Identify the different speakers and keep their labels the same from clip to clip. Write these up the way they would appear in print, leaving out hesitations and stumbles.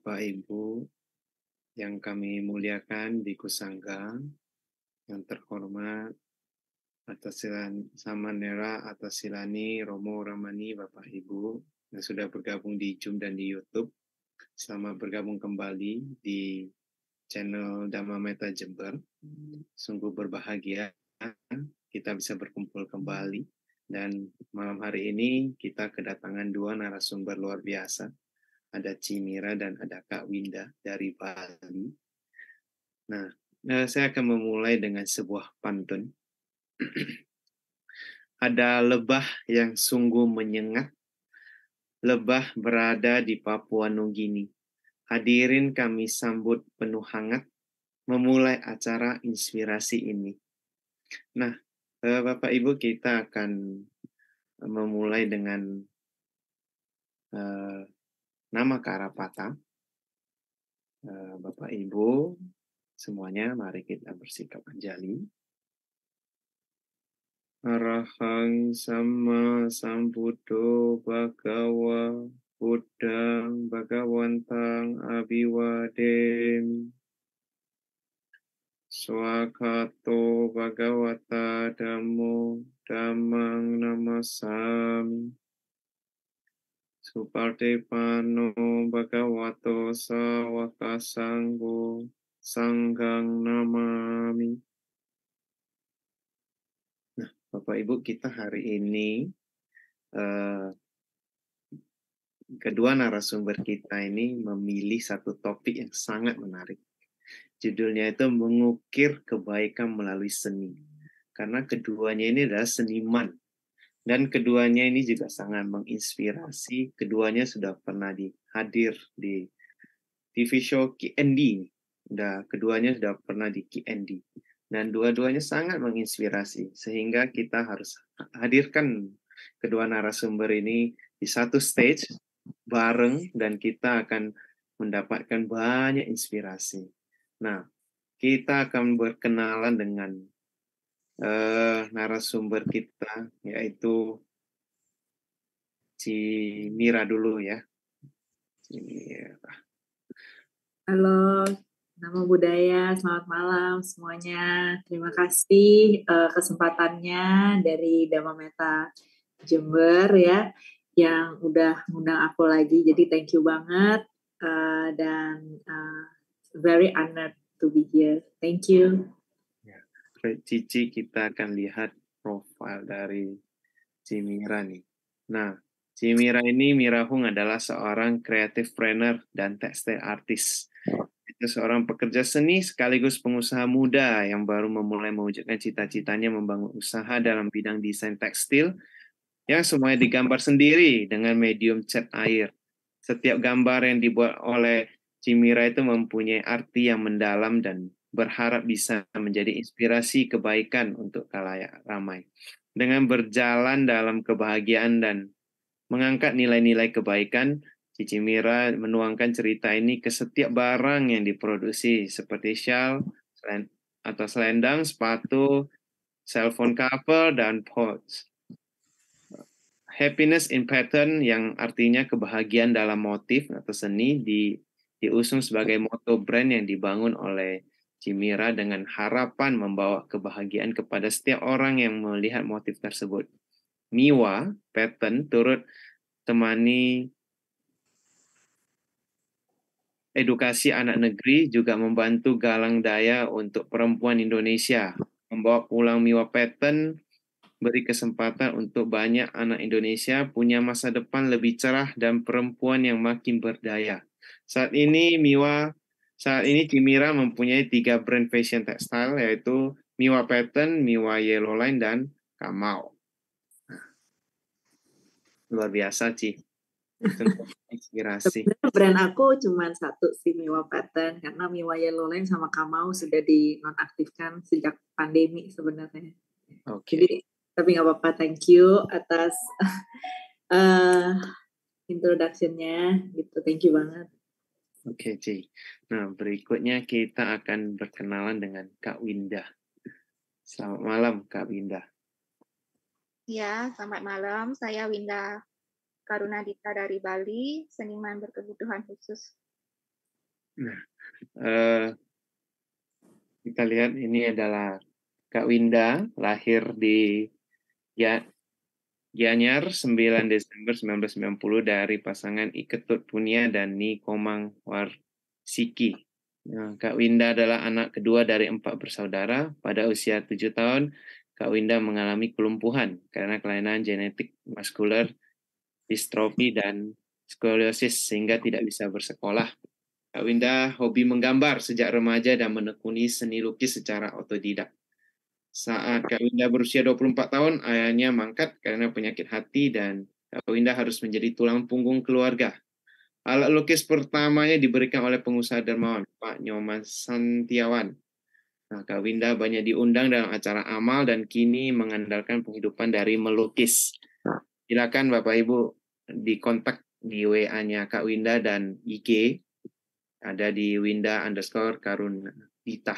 Speaker 1: Bapak Ibu yang kami muliakan di Kusangga, yang terhormat atas Samanera, atas Silani, Romo, Ramani, Bapak Ibu yang sudah bergabung di Zoom dan di YouTube. Selamat bergabung kembali di channel Dhamma Meta Jember. Sungguh berbahagia kita bisa berkumpul kembali. Dan malam hari ini kita kedatangan dua narasumber luar biasa. Ada Cimira dan ada Kak Winda dari Bali. Nah, saya akan memulai dengan sebuah pantun. Ada lebah yang sungguh menyengat, lebah berada di Papua Nugini. Hadirin kami sambut penuh hangat, memulai acara inspirasi ini. Nah, Bapak Ibu, kita akan memulai dengan nama Karapata. Bapak Ibu semuanya, mari kita bersikap anjali. Arahang sama sambuddho bhagawa buddhang bhagawantang abhiwademi. Swakato bhagavata dhammo dhammang namasami. Supartipano bhagavato sawaka sangho sanghang namami. Bapak Ibu, kita hari ini kedua narasumber kita ini memilih satu topik yang sangat menarik. Judulnya itu mengukir kebaikan melalui seni. Karena keduanya ini adalah seniman. Dan keduanya ini juga sangat menginspirasi. Keduanya sudah pernah hadir di TV show Q&D. Keduanya sudah pernah di Q&D. Dan dua-duanya sangat menginspirasi, sehingga kita harus hadirkan kedua narasumber ini di satu stage bareng, dan kita akan mendapatkan banyak inspirasi. Nah, kita akan berkenalan dengan narasumber kita, yaitu Cimira dulu ya. Cimira.
Speaker 2: Halo. Nama budaya, selamat malam semuanya. Terima kasih kesempatannya dari Dhamma Meta Jember ya, yang udah ngundang aku lagi. Jadi thank you banget dan very honored to be here. Thank you.
Speaker 1: Cici, kita akan lihat profil dari Cimira nih. Nah, Cimira ini, Mirahung adalah seorang creative planner dan textile artist. Itu seorang pekerja seni sekaligus pengusaha muda yang baru memulai mewujudkan cita-citanya membangun usaha dalam bidang desain tekstil yang semuanya digambar sendiri dengan medium cat air. Setiap gambar yang dibuat oleh Cimira itu mempunyai arti yang mendalam dan berharap bisa menjadi inspirasi kebaikan untuk khalayak ramai. Dengan berjalan dalam kebahagiaan dan mengangkat nilai-nilai kebaikan, Cici Mira menuangkan cerita ini ke setiap barang yang diproduksi, seperti shawl atau selendang, sepatu, cellphone cover, dan pouch. Happiness in pattern, yang artinya kebahagiaan dalam motif atau seni, diusung sebagai moto brand yang dibangun oleh Cimira dengan harapan membawa kebahagiaan kepada setiap orang yang melihat motif tersebut. Miwa Pattern turut temani edukasi anak negeri, juga membantu galang daya untuk perempuan Indonesia. Membawa pulang Miwa Pattern beri kesempatan untuk banyak anak Indonesia punya masa depan lebih cerah dan perempuan yang makin berdaya. Saat ini Cimira mempunyai 3 brand fashion textile, yaitu Miwa Pattern, Miwa Yellow Line, dan Kamau. Luar biasa, Ci. Inspirasi.
Speaker 2: Sebenarnya brand aku cuma satu sih, Miwa Pattern, karena Miwa Yellow Line sama Kamau sudah dinonaktifkan sejak pandemi sebenarnya.
Speaker 1: Oke.
Speaker 2: Jadi, tapi nggak apa-apa, thank you atas introduction-nya gitu, thank you banget.
Speaker 1: Oke, Ci. Nah, berikutnya kita akan berkenalan dengan Kak Winda. Selamat malam, Kak Winda.
Speaker 3: Ya, selamat malam. Saya Winda Karunadita dari Bali, seniman berkebutuhan khusus.
Speaker 1: Nah, kita lihat ini adalah Kak Winda, lahir di Gianyar 9 Desember 1990 dari pasangan Iketut Punia dan Ni Komang Warsiki. Nah, Kak Winda adalah anak kedua dari 4 bersaudara. Pada usia 7 tahun, Kak Winda mengalami kelumpuhan karena kelainan genetik muskular distrofi dan skoliosis sehingga tidak bisa bersekolah. Kak Winda hobi menggambar sejak remaja dan menekuni seni lukis secara otodidak. Saat Kak Winda berusia 24 tahun, ayahnya mangkat karena penyakit hati dan Kak Winda harus menjadi tulang punggung keluarga. Alat lukis pertamanya diberikan oleh pengusaha dermawan, Pak Nyoman Santiawan. Nah, Kak Winda banyak diundang dalam acara amal dan kini mengandalkan penghidupan dari melukis. Silakan Bapak Ibu dikontak di WA-nya Kak Winda dan IG. Ada di Winda_Karunita.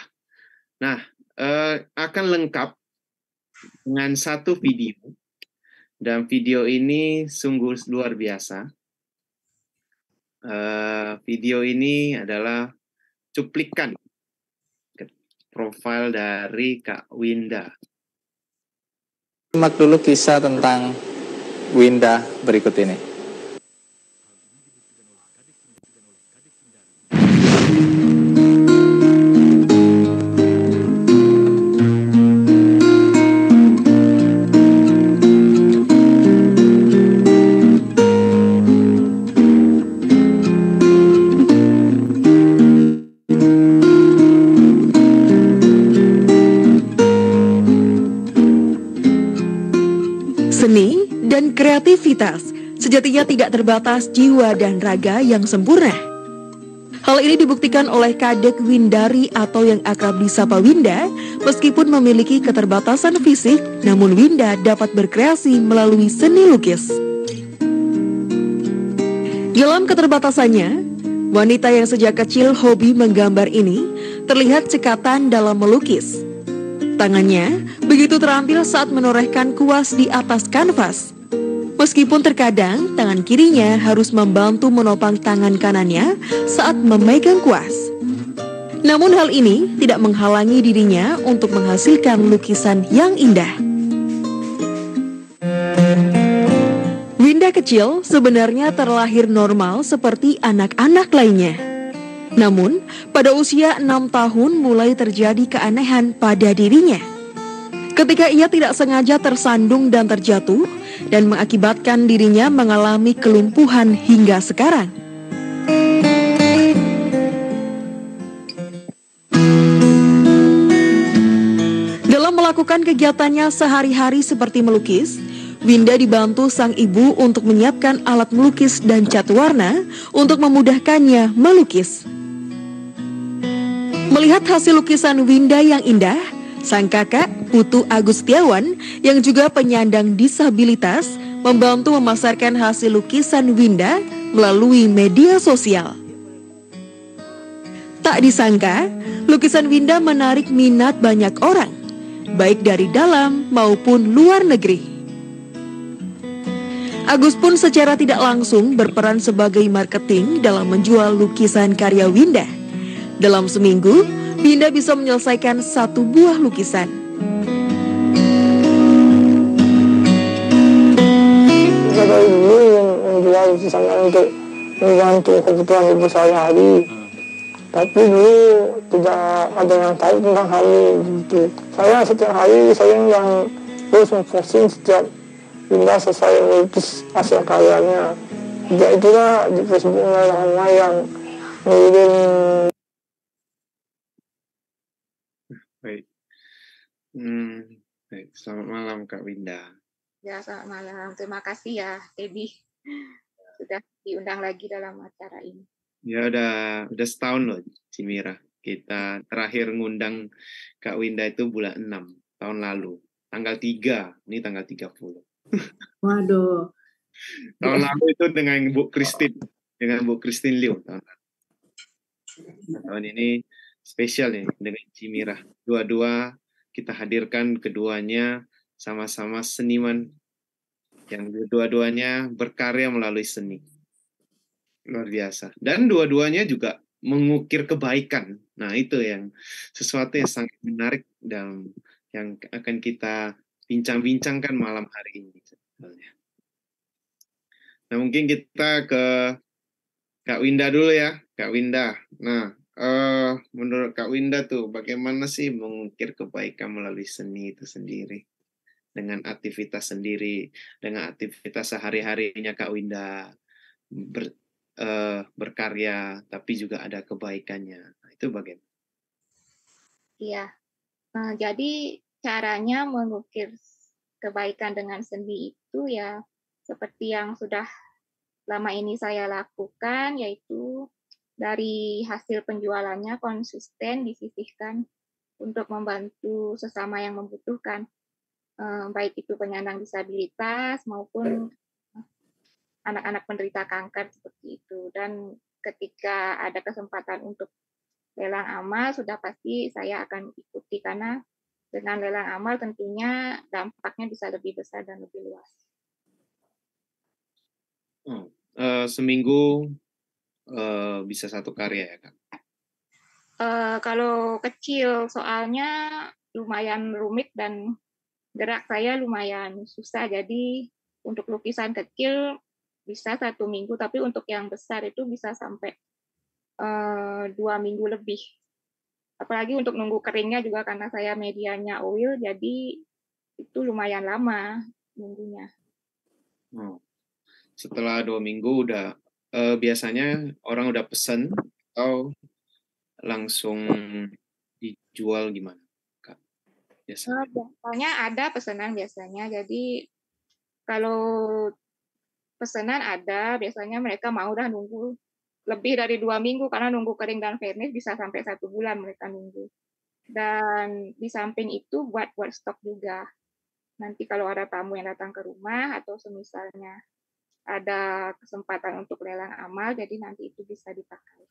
Speaker 1: Nah, akan lengkap dengan satu video. Dan video ini sungguh luar biasa. Video ini adalah cuplikan profil dari Kak Winda.
Speaker 4: Simak dulu kisah tentang Winda berikut ini.
Speaker 5: Seni dan kreativitas sejatinya tidak terbatas jiwa dan raga yang sempurna. Hal ini dibuktikan oleh Kadek Windari atau yang akrab disapa Winda. Meskipun memiliki keterbatasan fisik, namun Winda dapat berkreasi melalui seni lukis. Dalam keterbatasannya, wanita yang sejak kecil hobi menggambar ini terlihat cekatan dalam melukis. Tangannya begitu terampil saat menorehkan kuas di atas kanvas. Meskipun terkadang tangan kirinya harus membantu menopang tangan kanannya saat memegang kuas. Namun hal ini tidak menghalangi dirinya untuk menghasilkan lukisan yang indah. Winda kecil sebenarnya terlahir normal seperti anak-anak lainnya. Namun, pada usia 6 tahun mulai terjadi keanehan pada dirinya. Ketika ia tidak sengaja tersandung dan terjatuh, dan mengakibatkan dirinya mengalami kelumpuhan hingga sekarang. Dalam melakukan kegiatannya sehari-hari seperti melukis, Winda dibantu sang ibu untuk menyiapkan alat melukis dan cat warna untuk memudahkannya melukis. Melihat hasil lukisan Winda yang indah, sang kakak, Putu Agustiawan, yang juga penyandang disabilitas, membantu memasarkan hasil lukisan Winda melalui media sosial. Tak disangka, lukisan Winda menarik minat banyak orang, baik dari dalam maupun luar negeri. Agus pun secara tidak langsung berperan sebagai marketing dalam menjual lukisan karya Winda. Dalam seminggu, Winda bisa menyelesaikan 1 buah lukisan.
Speaker 6: Dari dulu yang menjual lukisannya untuk membantu kebutuhan ibu sehari-hari. Tapi dulu tidak ada yang tahu tentang hal ini. Gitu. Saya setiap hari yang terus memposting setiap Winda selesai melukis hasil karyanya. Sejak itulah di Facebook ramai yang mengirim.
Speaker 1: Baik. Baik. Selamat malam Kak Winda.
Speaker 3: Ya, selamat malam. Terima kasih ya, Teddy. Sudah diundang lagi dalam acara ini.
Speaker 1: Ya udah setahun loh, Cimira. Kita terakhir ngundang Kak Winda itu bulan 6 tahun lalu. Tanggal 3, ini tanggal 30.
Speaker 2: Waduh.
Speaker 1: Tahun lalu itu dengan Bu Christine Liu. Tahun ini spesial nih dengan Cimira. Dua-dua kita hadirkan keduanya sama-sama seniman yang dua-duanya berkarya melalui seni. Luar biasa. Dan dua-duanya juga mengukir kebaikan. Nah, itu yang sesuatu yang sangat menarik dan yang akan kita bincang-bincangkan malam hari ini sebetulnya. Nah, mungkin kita ke Kak Winda dulu ya, Kak Winda. Nah, menurut Kak Winda tuh, bagaimana sih mengukir kebaikan melalui seni itu sendiri? Dengan aktivitas sendiri, dengan aktivitas sehari-harinya Kak Winda, berkarya, tapi juga ada kebaikannya. Nah, itu bagaimana?
Speaker 3: Iya. Jadi caranya mengukir kebaikan dengan seni itu ya seperti yang sudah lama ini saya lakukan, yaitu dari hasil penjualannya konsisten disisihkan untuk membantu sesama yang membutuhkan, baik itu penyandang disabilitas maupun anak-anak penderita kanker seperti itu. Dan ketika ada kesempatan untuk lelang amal, sudah pasti saya akan ikuti karena dengan lelang amal tentunya dampaknya bisa lebih besar dan lebih luas.
Speaker 1: Seminggu bisa satu karya ya Kak?
Speaker 3: Kalau kecil soalnya lumayan rumit dan gerak saya lumayan susah, jadi untuk lukisan kecil bisa 1 minggu, tapi untuk yang besar itu bisa sampai 2 minggu lebih. Apalagi untuk nunggu keringnya juga karena saya medianya oil, jadi itu lumayan lama nunggunya.
Speaker 1: Setelah 2 minggu udah biasanya orang udah pesen atau langsung dijual gimana Kak?
Speaker 3: Biasanya ada pesanan biasanya, jadi kalau pesanan ada, biasanya mereka mau udah nunggu lebih dari 2 minggu karena nunggu kering dan finish bisa sampai 1 bulan mereka nunggu. Dan di samping itu buat stok juga. Nanti kalau ada tamu yang datang ke rumah atau semisalnya ada kesempatan untuk lelang amal, jadi nanti itu bisa dipakai.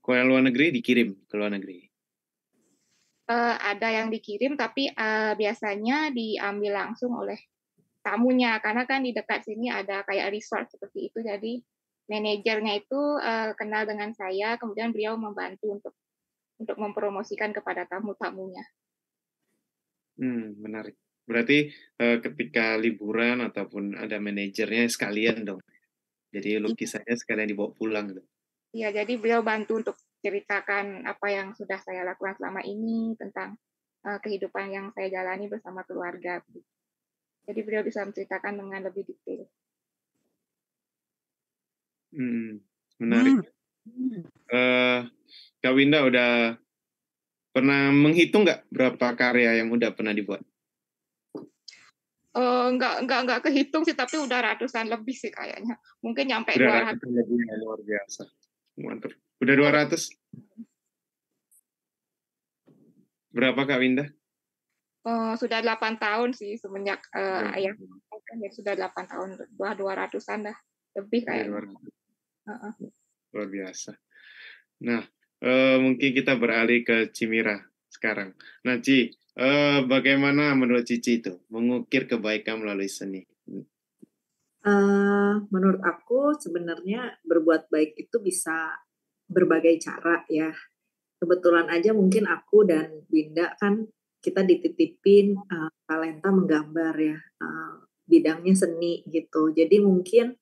Speaker 1: Kalau yang luar negeri dikirim ke luar negeri?
Speaker 3: Ada yang dikirim, tapi biasanya diambil langsung oleh tamunya, karena kan di dekat sini ada kayak resort seperti itu, jadi manajernya itu kenal dengan saya, kemudian beliau membantu untuk mempromosikan kepada tamu-tamunya.
Speaker 1: Menarik. Berarti ketika liburan ataupun ada manajernya sekalian dong. Jadi lukisannya sekalian dibawa pulang gitu.
Speaker 3: Iya, jadi beliau bantu untuk ceritakan apa yang sudah saya lakukan selama ini tentang kehidupan yang saya jalani bersama keluarga. Jadi beliau bisa menceritakan dengan lebih detail.
Speaker 1: Menarik. Kak Winda udah pernah menghitung nggak berapa karya yang udah pernah dibuat?
Speaker 3: Enggak kehitung sih, tapi udah ratusan lebih sih kayaknya. Mungkin nyampe 200.
Speaker 1: Ratusan lebih, luar biasa. Mantap. Udah 200? Berapa Kak Winda?
Speaker 3: Sudah 8 tahun sih semenjak ayah kan, ya sudah 8 tahun, 200-an dah lebih kayaknya.
Speaker 1: Luar biasa. Nah, mungkin kita beralih ke Cimira sekarang. Nah, Ci, bagaimana menurut Cici itu mengukir kebaikan melalui seni?
Speaker 2: Menurut aku sebenarnya berbuat baik itu bisa berbagai cara ya. Kebetulan aja mungkin aku dan Winda kan kita dititipin talenta menggambar ya, bidangnya seni gitu. Jadi mungkin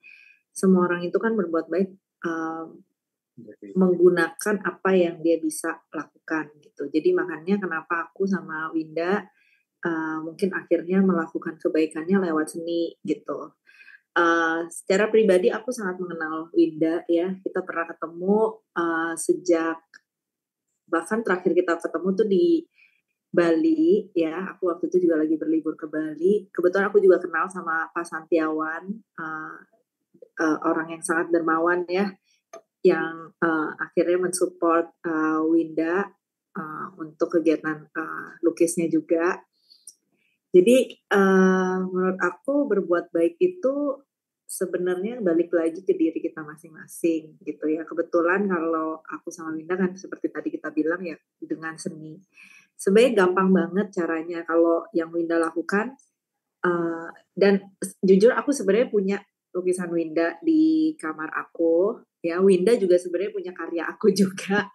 Speaker 2: semua orang itu kan berbuat baik menggunakan apa yang dia bisa lakukan gitu. Jadi makanya kenapa aku sama Winda mungkin akhirnya melakukan kebaikannya lewat seni gitu. Secara pribadi aku sangat mengenal Winda ya. Kita pernah ketemu sejak bahkan terakhir kita ketemu tuh di Bali ya. Aku waktu itu juga lagi berlibur ke Bali. Kebetulan aku juga kenal sama Pak Santiawan, orang yang sangat dermawan ya, yang akhirnya mensupport Winda untuk kegiatan lukisnya juga. Jadi menurut aku berbuat baik itu sebenarnya balik lagi ke diri kita masing-masing gitu ya. Kebetulan kalau aku sama Winda kan seperti tadi kita bilang ya dengan seni. Sebenarnya gampang banget caranya kalau yang Winda lakukan. Dan jujur aku sebenarnya punya lukisan Winda di kamar aku. Ya, Winda juga sebenarnya punya karya aku juga.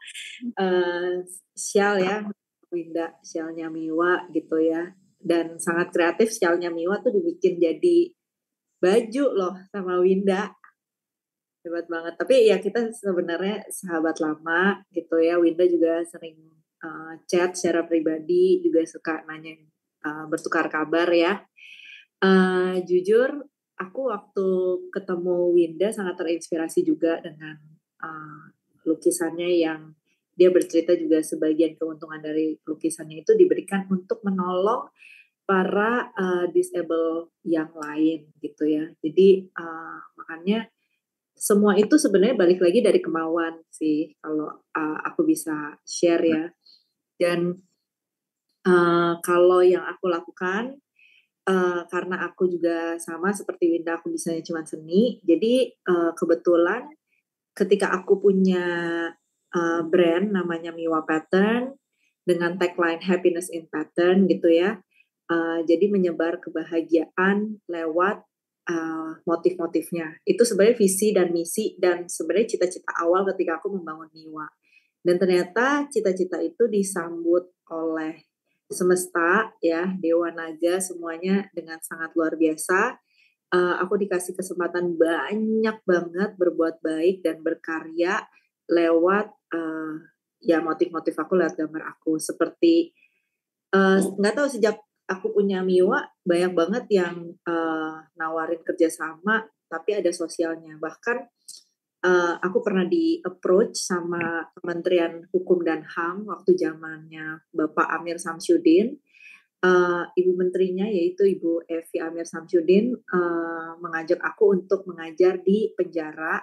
Speaker 2: Shawl ya, Winda, shawlnya Miwa gitu ya. Dan sangat kreatif, shawlnya Miwa tuh dibikin jadi baju loh sama Winda. Hebat banget. Tapi ya kita sebenarnya sahabat lama gitu ya. Winda juga sering chat secara pribadi, juga suka nanya, bertukar kabar ya. Jujur, aku waktu ketemu Winda sangat terinspirasi juga dengan lukisannya yang dia bercerita juga sebagian keuntungan dari lukisannya itu diberikan untuk menolong para disable yang lain gitu ya. Jadi makanya semua itu sebenarnya balik lagi dari kemauan sih kalau aku bisa share ya. Dan kalau yang aku lakukan karena aku juga sama seperti Winda, aku bisanya cuma seni. Jadi kebetulan ketika aku punya brand namanya Miwa Pattern dengan tagline Happiness in Pattern gitu ya. Jadi menyebar kebahagiaan lewat motif-motifnya. Itu sebenarnya visi dan misi dan sebenarnya cita-cita awal ketika aku membangun Miwa. Dan ternyata cita-cita itu disambut oleh semesta ya, dewa naga semuanya dengan sangat luar biasa. Aku dikasih kesempatan banyak banget berbuat baik dan berkarya lewat ya motif-motif aku lewat gambar aku. Seperti nggak tahu sejak aku punya Miwa banyak banget yang nawarin kerjasama tapi ada sosialnya. Bahkan aku pernah di approach sama Kementerian Hukum dan HAM waktu zamannya Bapak Amir Samsudin. Ibu menterinya yaitu Ibu Evi Amir Samsudin mengajak aku untuk mengajar di penjara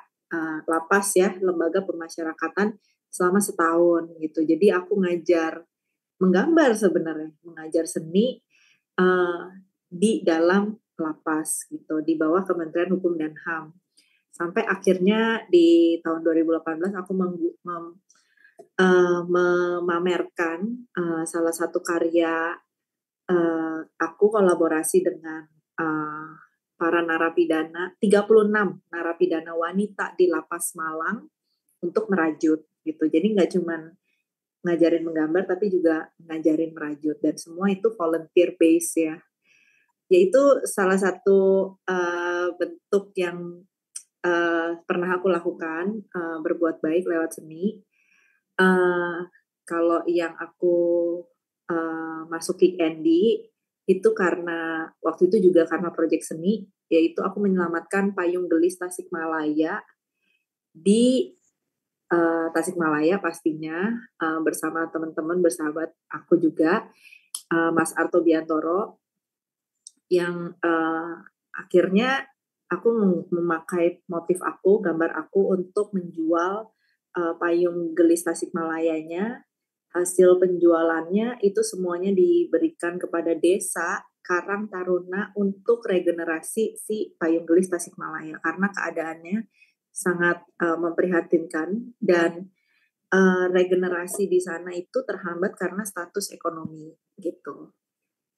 Speaker 2: lapas ya, lembaga pemasyarakatan selama setahun gitu. Jadi aku ngajar menggambar sebenarnya, mengajar seni di dalam lapas gitu, di bawah Kementerian Hukum dan HAM. Sampai akhirnya di tahun 2018 aku memamerkan salah satu karya aku kolaborasi dengan para narapidana, 36 narapidana wanita di Lapas Malang untuk merajut gitu. Jadi nggak cuman ngajarin menggambar tapi juga ngajarin merajut dan semua itu volunteer base ya. Yaitu salah satu bentuk yang pernah aku lakukan berbuat baik lewat seni. Kalau yang aku masuk Kick Andy itu karena waktu itu juga karena proyek seni, yaitu aku menyelamatkan payung gelis Tasikmalaya di Tasikmalaya pastinya bersama teman-teman bersahabat aku juga Mas Arto Biantoro yang akhirnya aku memakai motif aku, gambar aku untuk menjual payung gelis Tasikmalayanya. Hasil penjualannya itu semuanya diberikan kepada desa Karang Taruna untuk regenerasi si payung gelis Tasikmalaya karena keadaannya sangat memprihatinkan dan regenerasi di sana itu terhambat karena status ekonomi gitu.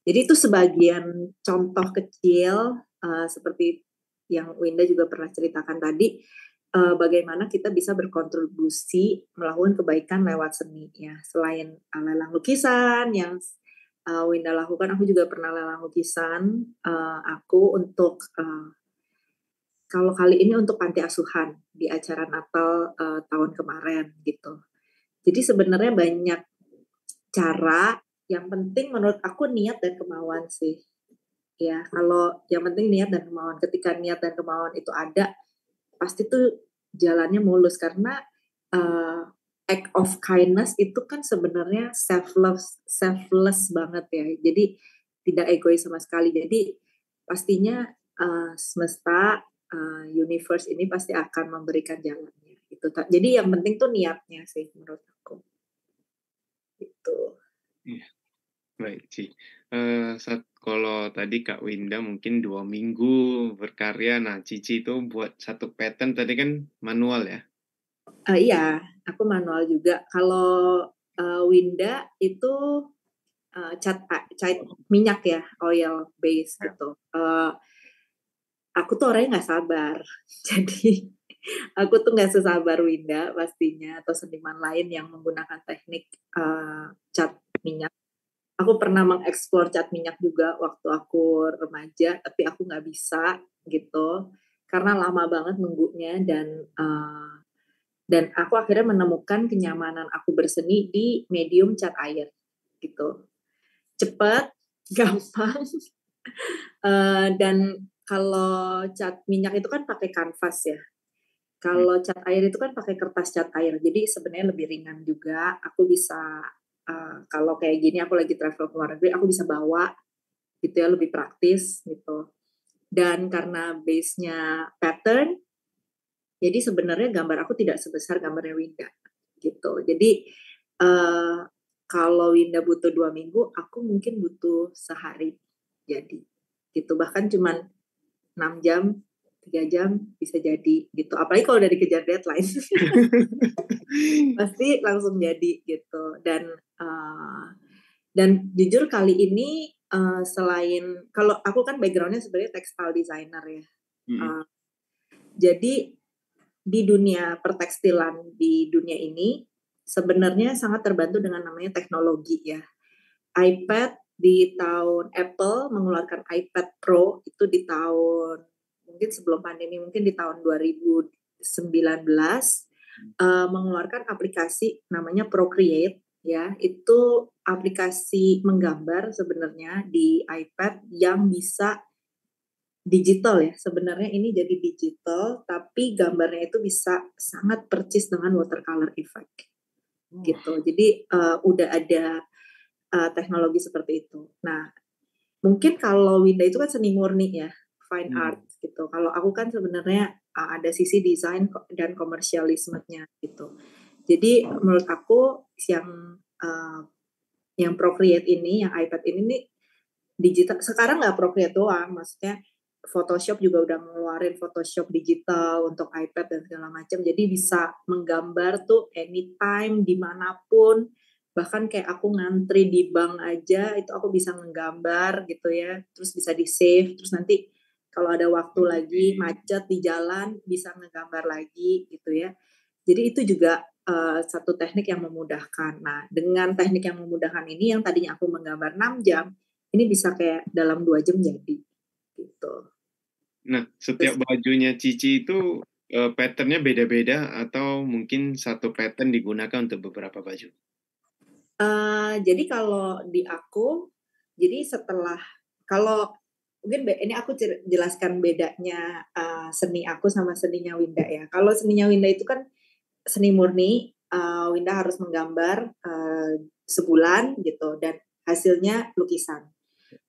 Speaker 2: Jadi itu sebagian contoh kecil seperti yang Winda juga pernah ceritakan tadi, bagaimana kita bisa berkontribusi melakukan kebaikan lewat seni ya. Selain lelang lukisan yang Winda lakukan, aku juga pernah lelang lukisan aku untuk kalau kali ini untuk panti asuhan di acara Natal tahun kemarin gitu. Jadi sebenarnya banyak cara, yang penting menurut aku niat dan kemauan sih. Ya, kalau yang penting niat dan kemauan. Ketika niat dan kemauan itu ada, pasti tuh jalannya mulus karena act of kindness itu kan sebenarnya selfless banget ya. Jadi tidak egois sama sekali. Jadi pastinya semesta universe ini pasti akan memberikan jalannya. Itu. Jadi yang penting tuh niatnya sih menurut aku. Gitu.
Speaker 1: Iya. Baik, Ci. Kalau tadi Kak Winda mungkin 2 minggu berkarya, nah Cici itu buat satu pattern tadi kan manual ya?
Speaker 2: Iya, aku manual juga. Kalau Winda itu cat minyak ya, oil base gitu. aku tuh orangnya nggak sabar. Jadi aku tuh nggak sesabar Winda pastinya atau seniman lain yang menggunakan teknik cat minyak. Aku pernah mengeksplor cat minyak juga waktu aku remaja, tapi aku nggak bisa gitu karena lama banget nunggunya dan aku akhirnya menemukan kenyamanan aku berseni di medium cat air gitu. Cepat, gampang, dan kalau cat minyak itu kan pakai kanvas ya. Kalau cat air itu kan pakai kertas cat air, jadi sebenarnya lebih ringan juga. Aku bisa kalau kayak gini aku lagi travel ke luar negeri, aku bisa bawa gitu ya, lebih praktis gitu. Dan karena base-nya pattern, jadi sebenarnya gambar aku tidak sebesar gambarnya Winda gitu. Jadi kalau Winda butuh 2 minggu, aku mungkin butuh sehari jadi gitu. Bahkan cuman 6 jam, 3 jam bisa jadi gitu. Apalagi kalau udah dikejar deadline. Pasti langsung jadi gitu. Dan jujur kali ini selain, kalau aku kan backgroundnya sebenarnya textile designer ya. Jadi di dunia pertekstilan di dunia ini sebenarnya sangat terbantu dengan namanya teknologi ya. iPad di tahun Apple mengeluarkan iPad Pro itu di tahun mungkin sebelum pandemi, mungkin di tahun 2019 mengeluarkan aplikasi namanya Procreate ya. Itu aplikasi menggambar sebenarnya di iPad yang bisa digital ya. Sebenarnya ini jadi digital tapi gambarnya itu bisa sangat percis dengan watercolor effect gitu. Jadi udah ada teknologi seperti itu. Nah, mungkin kalau Winda itu kan seni murni ya, fine art gitu. Kalau aku kan sebenarnya ada sisi desain dan komersialismenya gitu. Jadi menurut aku yang Procreate ini, yang iPad ini nih digital. Sekarang nggak Procreate doang, maksudnya Photoshop juga udah ngeluarin Photoshop digital untuk iPad dan segala macam. Jadi bisa menggambar tuh anytime, dimanapun. Bahkan kayak aku ngantri di bank aja, itu aku bisa menggambar gitu ya. Terus bisa di-save, terus nanti kalau ada waktu lagi macet di jalan, bisa ngegambar lagi gitu ya. Jadi itu juga satu teknik yang memudahkan. Nah, dengan teknik yang memudahkan ini, yang tadinya aku menggambar 6 jam, ini bisa kayak dalam 2 jam jadi gitu.
Speaker 1: Nah, setiap bajunya Cici itu patternnya beda-beda atau mungkin satu pattern digunakan untuk beberapa baju?
Speaker 2: Jadi kalau di aku, jadi setelah, kalau mungkin ini aku jelaskan bedanya seni aku sama seninya Winda ya. Kalau seninya Winda itu kan seni murni, Winda harus menggambar sebulan gitu dan hasilnya lukisan.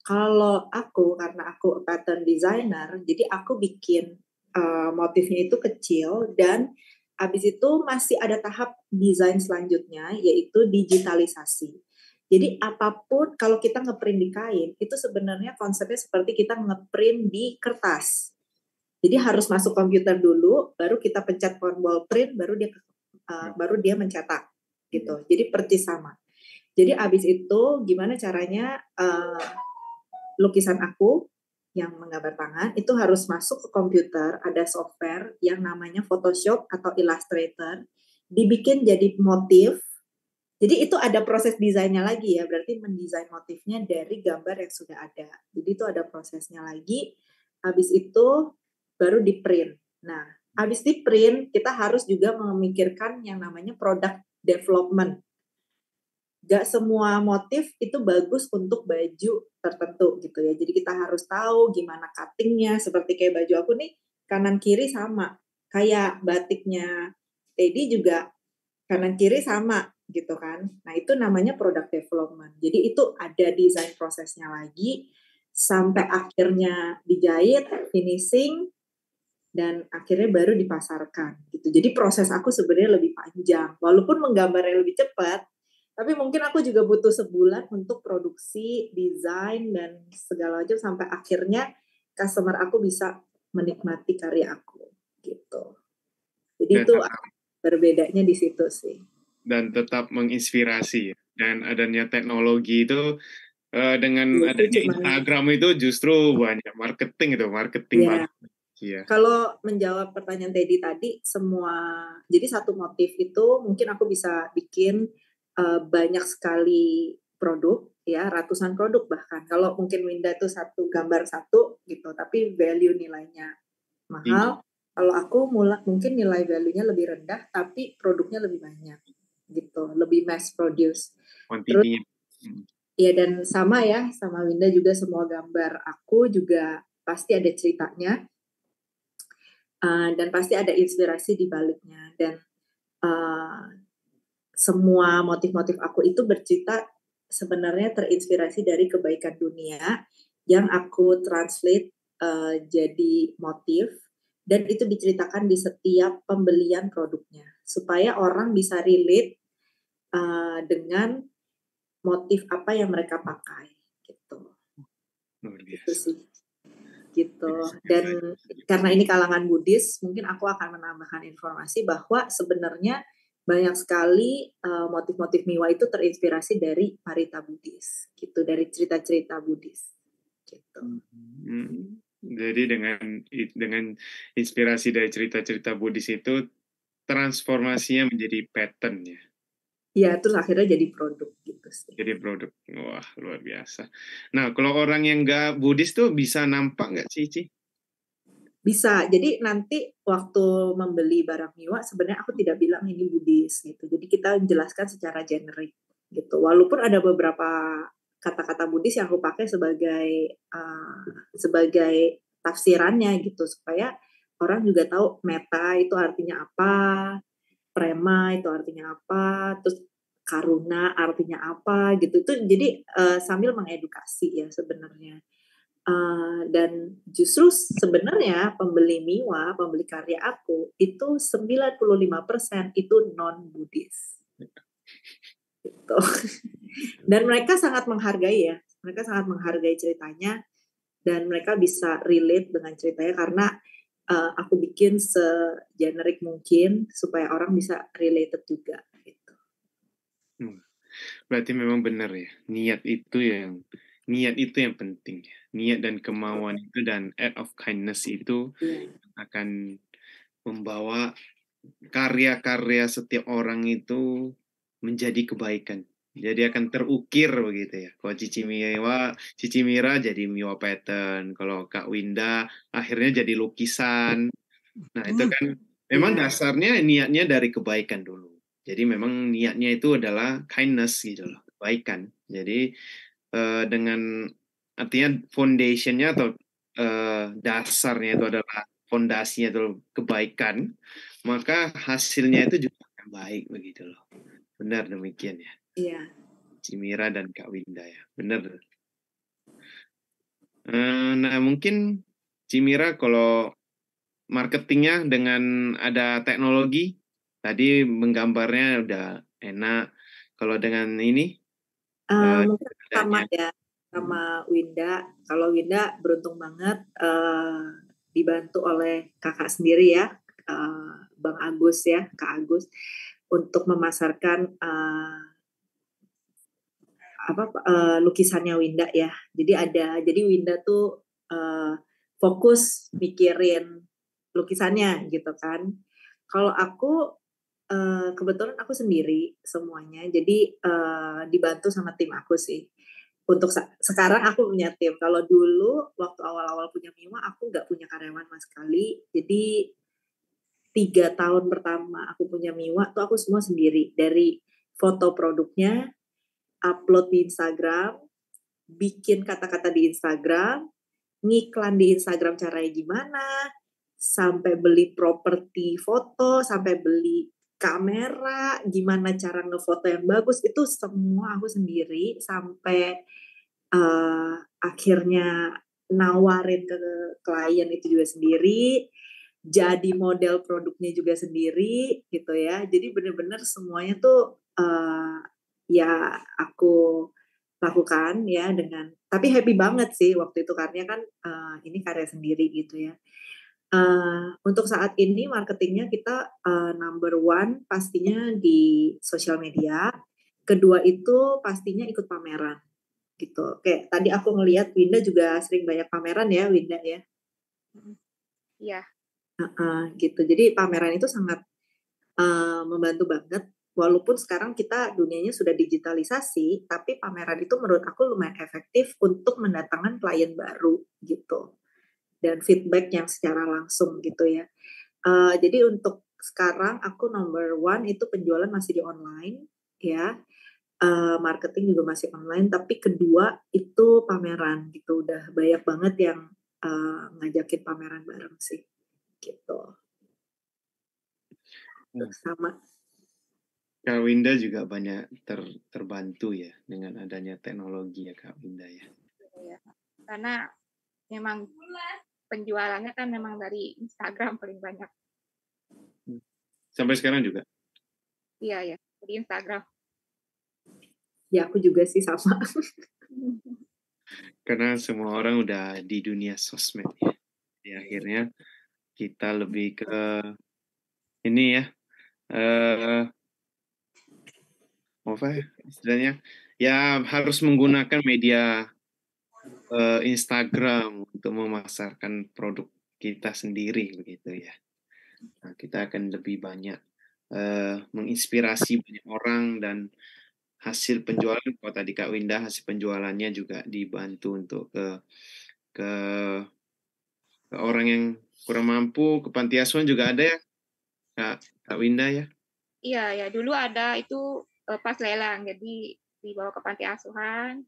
Speaker 2: Kalau aku, karena aku pattern designer, jadi aku bikin motifnya itu kecil dan habis itu masih ada tahap desain selanjutnya yaitu digitalisasi. Jadi apapun kalau kita ngeprint di kain itu sebenarnya konsepnya seperti kita ngeprint di kertas. Jadi harus masuk komputer dulu, baru kita pencet tombol print, baru dia mencetak gitu. Jadi persis sama. Jadi abis itu gimana caranya lukisan aku yang menggambar tangan itu harus masuk ke komputer, ada software yang namanya Photoshop atau Illustrator, dibikin jadi motif. Jadi itu ada proses desainnya lagi ya, berarti mendesain motifnya dari gambar yang sudah ada. Jadi itu ada prosesnya lagi. Habis itu baru di print. Nah, habis di print kita harus juga memikirkan yang namanya product development. Gak semua motif itu bagus untuk baju tertentu gitu ya. Jadi kita harus tahu gimana cuttingnya. Seperti kayak baju aku nih, kanan kiri sama. Kayak batiknya Teddy juga kanan kiri sama gitu kan. Nah itu namanya product development. Jadi itu ada desain prosesnya lagi sampai akhirnya dijahit, finishing, dan akhirnya baru dipasarkan gitu. Jadi proses aku sebenarnya lebih panjang. Walaupun menggambarnya lebih cepat, tapi mungkin aku juga butuh sebulan untuk produksi, desain, dan segala macam sampai akhirnya customer aku bisa menikmati karya aku gitu. Jadi itu berbedanya di situ sih.
Speaker 1: Dan tetap menginspirasi. Dan adanya teknologi itu dengan adanya Instagram itu justru banyak marketing
Speaker 2: ya,
Speaker 1: banget. Iya.
Speaker 2: Kalau menjawab pertanyaan Teddy tadi, jadi satu motif itu mungkin aku bisa bikin banyak sekali produk, ya ratusan produk bahkan. Kalau mungkin Winda itu satu gambar satu gitu, tapi value nilainya mahal. Kalau aku mungkin nilai value-nya lebih rendah, tapi produknya lebih banyak gitu, lebih mass produce.
Speaker 1: Kuantitinya.
Speaker 2: Ya dan sama Winda juga, semua gambar aku juga pasti ada ceritanya. Dan pasti ada inspirasi di baliknya, dan semua motif-motif aku itu bercerita sebenarnya terinspirasi dari kebaikan dunia yang aku translate jadi motif, dan itu diceritakan di setiap pembelian produknya supaya orang bisa relate dengan motif apa yang mereka pakai gitu.
Speaker 1: Luar biasa.
Speaker 2: Itu sih. Gitu. Dan karena ini kalangan Buddhis, mungkin aku akan menambahkan informasi bahwa sebenarnya banyak sekali motif-motif Miwa itu terinspirasi dari Parita Buddhis, gitu, dari cerita-cerita Buddhis, gitu.
Speaker 1: Jadi dengan inspirasi dari cerita-cerita Buddhis itu transformasinya menjadi pattern ya.
Speaker 2: Ya, terus akhirnya jadi produk gitu sih.
Speaker 1: Jadi produk, wah luar biasa. Nah, kalau orang yang nggak Buddhis tuh bisa nampak nggak sih, Ci?
Speaker 2: Bisa. Jadi nanti waktu membeli barang Miwa, sebenarnya aku tidak bilang ini Buddhis gitu. Jadi kita menjelaskan secara generik gitu. Walaupun ada beberapa kata-kata Buddhis yang aku pakai sebagai tafsirannya gitu, supaya orang juga tahu metta itu artinya apa, prema itu artinya apa, terus karuna artinya apa gitu. Itu jadi sambil mengedukasi ya sebenarnya. Dan justru sebenarnya pembeli Miwa, pembeli karya aku itu 95% itu non-Buddhis. Gitu. Dan mereka sangat menghargai ya. Mereka sangat menghargai ceritanya, dan mereka bisa relate dengan ceritanya karena aku bikin se-generik mungkin supaya orang bisa related juga gitu.
Speaker 1: Berarti memang benar ya. Niat itu yang penting ya. Niat dan kemauan itu dan act of kindness itu akan membawa karya-karya setiap orang itu menjadi kebaikan. Jadi akan terukir begitu ya. Kalau Cici Mira jadi Miwa pattern. Kalau Kak Winda akhirnya jadi lukisan. Nah itu kan memang dasarnya niatnya dari kebaikan dulu. Jadi memang niatnya itu adalah kindness gitu loh, kebaikan. Jadi dengan artinya foundationnya atau dasarnya itu adalah fondasinya itu kebaikan, maka hasilnya itu juga akan baik begitu loh. Benar demikian ya.
Speaker 2: Iya.
Speaker 1: Cimira dan Kak Winda ya, benar. Nah mungkin Cimira kalau marketingnya dengan ada teknologi, tadi menggambarnya udah enak. Kalau dengan ini,
Speaker 2: mungkin sama ya, sama Winda. Kalau Winda beruntung banget dibantu oleh kakak sendiri ya, Bang Agus ya, Kak Agus, untuk memasarkan lukisannya Winda ya. Jadi Winda tuh fokus mikirin lukisannya gitu kan. Kalau aku kebetulan aku sendiri semuanya, jadi dibantu sama tim aku sih. Untuk sekarang aku punya tim. Kalau dulu waktu awal-awal punya Miwa, aku nggak punya karyawan sama sekali. Jadi 3 tahun pertama aku punya Miwa tuh aku semua sendiri. Dari foto produknya, upload di Instagram, bikin kata-kata di Instagram, ngiklan di Instagram caranya gimana, sampai beli properti foto, sampai beli kamera, gimana cara ngefoto yang bagus, itu semua aku sendiri, sampai akhirnya nawarin ke klien itu juga sendiri, jadi model produknya juga sendiri gitu ya. Jadi benar-benar semuanya tuh ya aku lakukan ya, tapi happy banget sih waktu itu karena kan ini karya sendiri gitu ya. Untuk saat ini marketingnya kita number one pastinya di sosial media, kedua itu pastinya ikut pameran gitu. Kayak tadi aku ngelihat Winda juga sering banyak pameran ya, Winda ya.
Speaker 3: Iya.
Speaker 2: Gitu. Jadi pameran itu sangat membantu banget. Walaupun sekarang kita dunianya sudah digitalisasi, tapi pameran itu menurut aku lumayan efektif untuk mendatangkan klien baru gitu. Dan feedback yang secara langsung gitu ya. Jadi untuk sekarang aku number one itu penjualan masih di online ya. Marketing juga masih online, tapi kedua itu pameran gitu. Udah banyak banget yang ngajakin pameran bareng sih gitu. Sama.
Speaker 1: Kak Winda juga banyak terbantu ya dengan adanya teknologi ya Kak Winda ya.
Speaker 3: Karena memang penjualannya kan memang dari Instagram paling banyak.
Speaker 1: Sampai sekarang juga?
Speaker 3: Iya, di Instagram.
Speaker 2: Ya, aku juga sih sama.
Speaker 1: Karena semua orang udah di dunia sosmed ya. Jadi akhirnya kita lebih ke ini ya, apa ya istilahnya? Ya harus menggunakan media Instagram untuk memasarkan produk kita sendiri begitu ya. Nah, kita akan lebih banyak menginspirasi banyak orang dan hasil penjualan, kalau tadi Kak Winda hasil penjualannya juga dibantu untuk ke orang yang kurang mampu, ke panti asuhan juga ada ya Kak Winda ya?
Speaker 3: Iya ya, dulu ada itu pas lelang, jadi dibawa ke panti asuhan,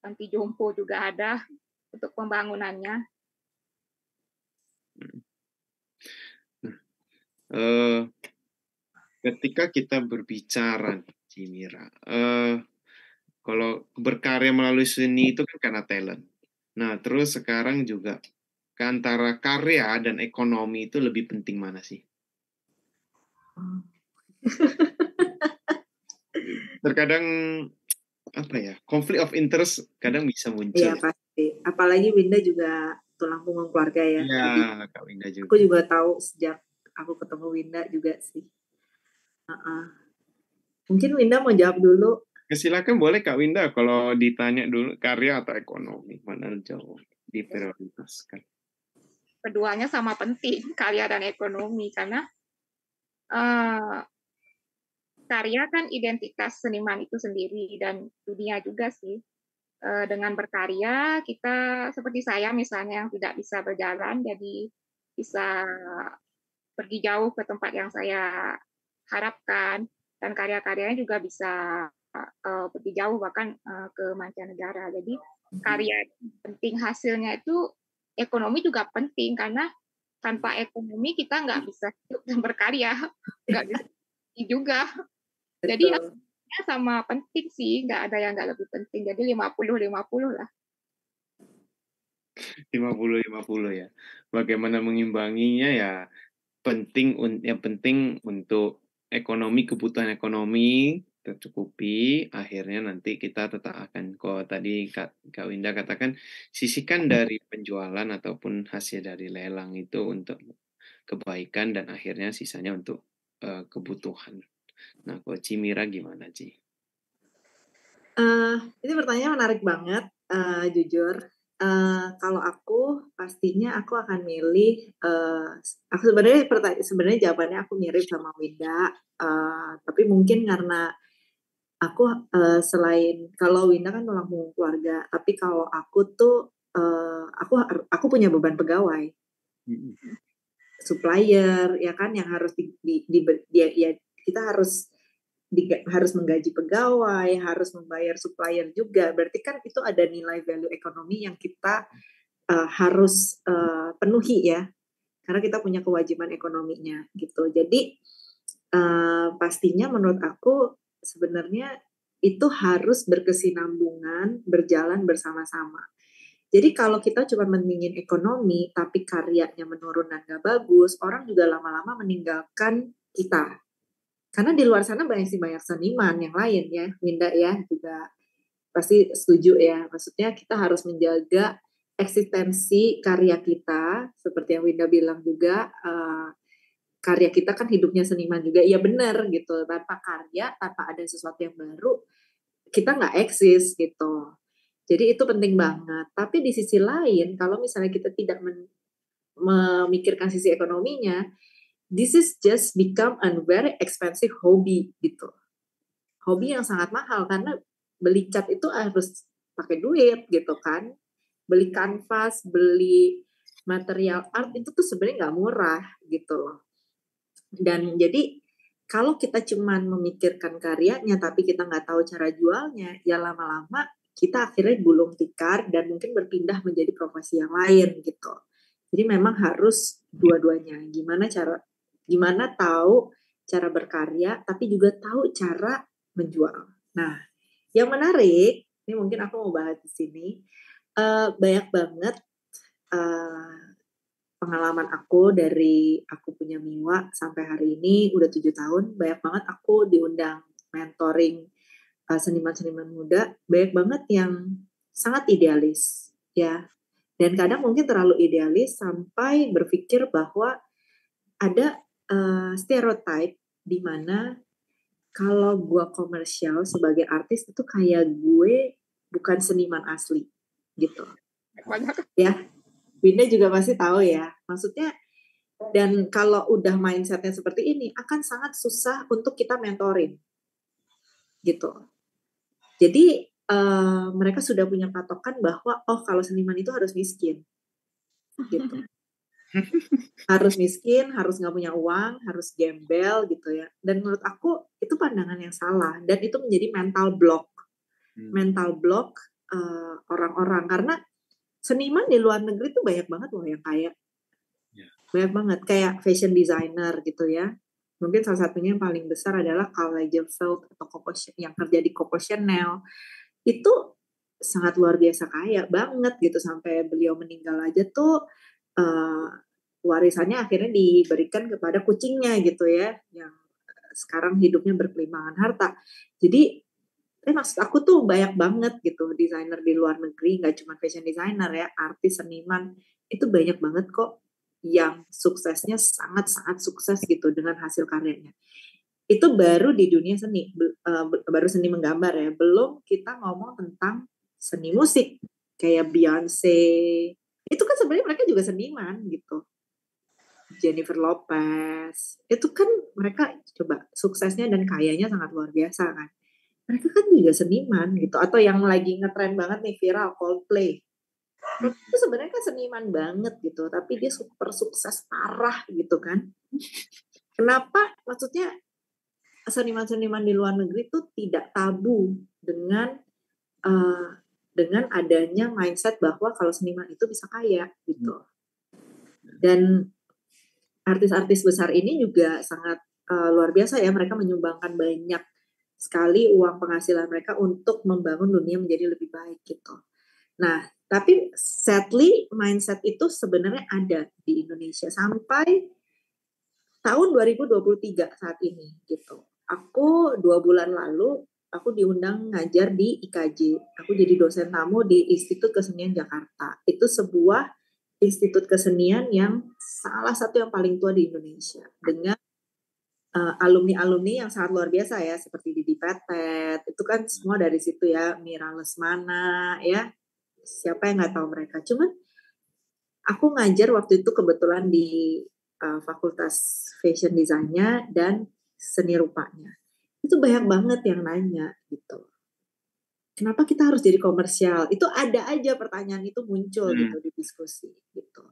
Speaker 3: panti jompo juga ada untuk pembangunannya.
Speaker 1: Ketika kita berbicara, Cimira, kalau berkarya melalui seni itu kan karena talent. Nah, terus sekarang juga antara karya dan ekonomi itu lebih penting mana sih? Terkadang apa ya, konflik of interest kadang bisa muncul.
Speaker 2: Iya, pasti. Apalagi Winda juga tulang punggung keluarga ya.
Speaker 1: Iya,
Speaker 2: Jadi,
Speaker 1: Kak Winda juga.
Speaker 2: aku juga tahu sejak aku ketemu Winda juga sih. Mungkin Winda mau jawab dulu.
Speaker 1: Silakan boleh Kak Winda kalau ditanya dulu karya atau ekonomi, mana jauh diprioritaskan.
Speaker 3: Keduanya sama penting, karya dan ekonomi, karena karya kan identitas seniman itu sendiri dan dunia juga sih. Dengan berkarya kita seperti saya misalnya yang tidak bisa berjalan jadi bisa pergi jauh ke tempat yang saya harapkan dan karya-karyanya juga bisa pergi jauh bahkan ke mancanegara. Jadi karya penting, hasilnya itu ekonomi juga penting karena tanpa ekonomi kita nggak bisa hidup dan berkarya, nggak bisa juga. Jadi sama penting sih, nggak ada yang nggak lebih penting. Jadi 50-50 lah.
Speaker 1: 50-50 ya. Bagaimana mengimbanginya ya yang penting untuk ekonomi, kebutuhan ekonomi tercukupi, akhirnya nanti kita tetap akan, kalau tadi Kak Winda katakan, sisihkan dari penjualan ataupun hasil dari lelang itu untuk kebaikan dan akhirnya sisanya untuk kebutuhan. Nah, kalau Cimira gimana, Ci?
Speaker 2: Ini pertanyaan menarik banget, jujur. Kalau aku pastinya aku akan milih. Aku sebenarnya jawabannya aku mirip sama Winda, tapi mungkin karena aku selain kalau Winda kan tulang punggung keluarga, tapi kalau aku tuh aku punya beban pegawai, supplier ya kan yang harus kita harus menggaji pegawai, harus membayar supplier juga. Berarti kan itu ada nilai value ekonomi yang kita harus penuhi ya, karena kita punya kewajiban ekonominya gitu. Jadi pastinya menurut aku sebenarnya itu harus berkesinambungan, berjalan bersama-sama. Jadi kalau kita cuma meningin ekonomi, tapi karyanya menurun dan gak bagus, orang juga lama-lama meninggalkan kita. Karena di luar sana banyak seniman yang lain ya, Winda ya juga pasti setuju ya. Maksudnya kita harus menjaga eksistensi karya kita, seperti yang Winda bilang juga, karya kita kan hidupnya seniman juga. Iya benar gitu, tanpa karya, tanpa ada sesuatu yang baru, kita nggak eksis gitu. Jadi itu penting banget. Tapi di sisi lain, kalau misalnya kita tidak memikirkan sisi ekonominya, this is just become a very expensive hobby gitu. Hobi yang sangat mahal karena beli cat itu harus pakai duit gitu kan. Beli kanvas, beli material art itu tuh sebenarnya nggak murah gitu loh. Dan jadi kalau kita cuman memikirkan karyanya tapi kita nggak tahu cara jualnya, ya lama-lama kita akhirnya gulung tikar dan mungkin berpindah menjadi profesi yang lain gitu. Jadi memang harus dua-duanya. Gimana tahu cara berkarya tapi juga tahu cara menjual. Nah, yang menarik, ini mungkin aku mau bahas di sini, banyak banget pengalaman aku dari aku punya Miwa sampai hari ini udah 7 tahun, banyak banget aku diundang mentoring seniman-seniman muda, banyak banget yang sangat idealis ya, dan kadang mungkin terlalu idealis sampai berpikir bahwa ada stereotype di mana kalau gue komersial sebagai artis itu kayak gue bukan seniman asli gitu. Ya, Winda juga pasti tahu ya. Maksudnya, dan kalau udah mindsetnya seperti ini akan sangat susah untuk kita mentoring gitu. Jadi mereka sudah punya patokan bahwa kalau seniman itu harus miskin gitu. Harus miskin, harus nggak punya uang, harus gembel gitu ya. Dan menurut aku itu pandangan yang salah dan itu menjadi mental block orang-orang, karena seniman di luar negeri tuh banyak banget loh yang kaya, banyak banget kayak fashion designer gitu ya. Mungkin salah satunya yang paling besar adalah Karl Lagerfeld atau yang kerja di Coco Chanel, itu sangat luar biasa kaya banget gitu, sampai beliau meninggal aja tuh warisannya akhirnya diberikan kepada kucingnya gitu ya, yang sekarang hidupnya berkelimpahan harta. Jadi maksud aku tuh banyak banget gitu desainer di luar negeri, nggak cuma fashion designer ya, artis, seniman, itu banyak banget kok yang suksesnya sangat-sangat sukses gitu dengan hasil karyanya. Itu baru di dunia seni, baru seni menggambar ya, belum kita ngomong tentang seni musik kayak Beyonce, itu kan sebenarnya mereka juga seniman gitu. Jennifer Lopez, itu kan mereka coba suksesnya dan kayanya sangat luar biasa kan. Mereka kan juga seniman gitu. Atau yang lagi ngetren banget nih viral, Coldplay. Itu sebenarnya kan seniman banget gitu, tapi dia super sukses parah gitu kan. Kenapa? Maksudnya seniman-seniman di luar negeri tuh tidak tabu dengan adanya mindset bahwa kalau seniman itu bisa kaya gitu. Dan artis-artis besar ini juga sangat luar biasa ya, mereka menyumbangkan banyak sekali uang penghasilan mereka untuk membangun dunia menjadi lebih baik gitu. Nah, tapi sadly mindset itu sebenarnya ada di Indonesia sampai tahun 2023 saat ini gitu. Aku 2 bulan lalu aku diundang ngajar di IKJ. Aku jadi dosen tamu di Institut Kesenian Jakarta. Itu sebuah institut kesenian yang salah satu yang paling tua di Indonesia, dengan alumni-alumni yang sangat luar biasa ya, seperti Didi Petet, itu kan semua dari situ ya, Mira Lesmana ya, siapa yang nggak tahu mereka. Cuman aku ngajar waktu itu kebetulan di Fakultas Fashion Design-nya dan Seni Rupanya. Itu banyak banget yang nanya gitu, kenapa kita harus jadi komersial? Itu ada aja pertanyaan itu muncul gitu di diskusi gitu.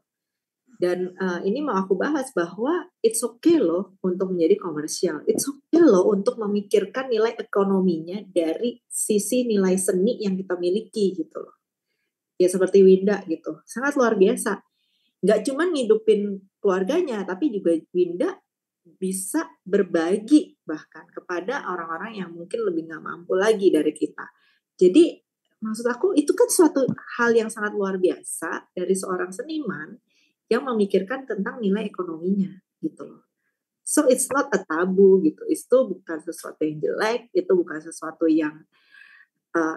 Speaker 2: Dan ini mau aku bahas bahwa it's okay loh untuk menjadi komersial. It's okay loh untuk memikirkan nilai ekonominya dari sisi nilai seni yang kita miliki gitu loh. Ya seperti Winda gitu, sangat luar biasa. Nggak cuma ngidupin keluarganya, tapi juga Winda bisa berbagi bahkan kepada orang-orang yang mungkin lebih nggak mampu lagi dari kita. Jadi maksud aku itu kan suatu hal yang sangat luar biasa dari seorang seniman yang memikirkan tentang nilai ekonominya gitu loh. So it's not a tabu gitu. Itu bukan sesuatu yang jelek, itu bukan sesuatu yang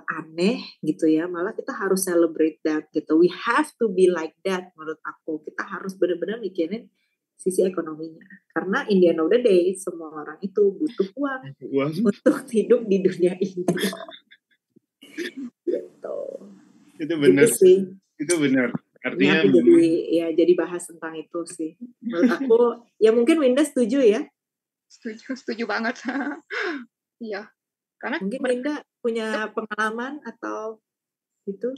Speaker 2: aneh gitu ya. Malah kita harus celebrate that gitu. We have to be like that menurut aku. Kita harus benar-benar mikirin sisi ekonominya. Karena in the end of the day semua orang itu butuh uang untuk hidup di dunia ini. Gitu.
Speaker 1: Itu benar.
Speaker 2: Gitu sih.
Speaker 1: Itu benar.
Speaker 2: Ini
Speaker 1: Artinya
Speaker 2: aku jadi bahas tentang itu sih. Menurut aku, ya mungkin Winda setuju ya.
Speaker 3: Setuju banget. Iya, karena
Speaker 2: Mungkin Winda punya pengalaman atau gitu.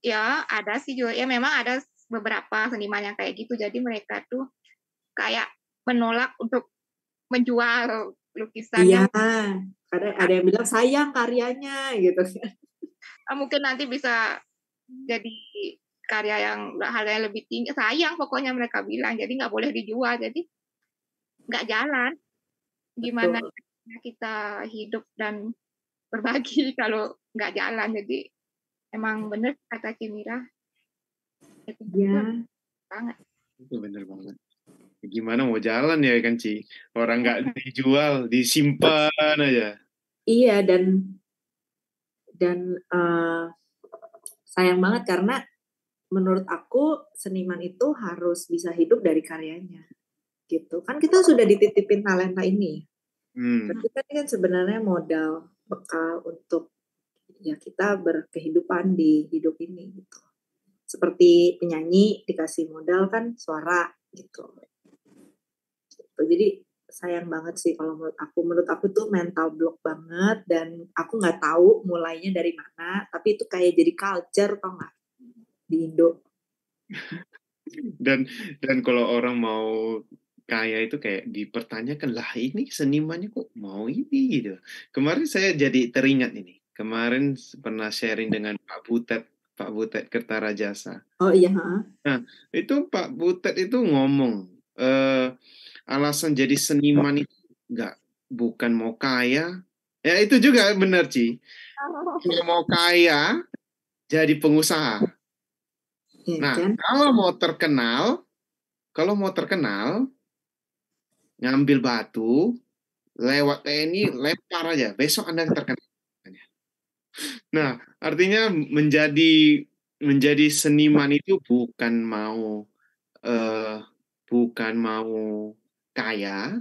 Speaker 3: ya ada sih juga, ya memang ada beberapa seniman yang kayak gitu. Jadi mereka tuh kayak menolak untuk menjual lukisannya.
Speaker 2: Iya, karena ada yang bilang sayang karyanya gitu.
Speaker 3: Mungkin nanti bisa jadi karya yang harganya lebih tinggi. Sayang pokoknya mereka bilang. Jadi nggak boleh dijual. Jadi nggak jalan. Gimana
Speaker 2: Betul.
Speaker 3: kita hidup dan berbagi kalau nggak jalan. Jadi emang bener kata Cimira. Itu
Speaker 2: Ya.
Speaker 3: banget.
Speaker 1: itu bener banget. Gimana mau jalan ya kan Ci? Orang nggak dijual, disimpan aja.
Speaker 2: Iya, dan sayang banget karena menurut aku seniman itu harus bisa hidup dari karyanya gitu. Kan kita sudah dititipin talenta ini. Tapi kan sebenarnya modal bekal untuk ya kita berkehidupan di hidup ini gitu. Seperti penyanyi dikasih modal kan suara gitu. Jadi sayang banget sih kalau menurut aku tuh mental block banget dan aku nggak tahu mulainya dari mana, tapi itu kayak jadi culture tau nggak di Indo.
Speaker 1: Dan kalau orang mau kaya itu kayak dipertanyakan, lah ini senimannya kok mau ini gitu. Kemarin saya jadi teringat ini. Kemarin pernah sharing dengan Pak Butet Kertarajasa.
Speaker 2: Oh iya.
Speaker 1: Nah, itu Pak Butet itu ngomong, alasan jadi seniman itu bukan mau kaya. Ya itu juga benar, Ci. Kalau mau kaya, jadi pengusaha. Nah, kalau mau terkenal, ngambil batu, lewat TNI, lempar aja. Besok Anda terkenal. Nah, artinya menjadi seniman itu bukan mau kaya,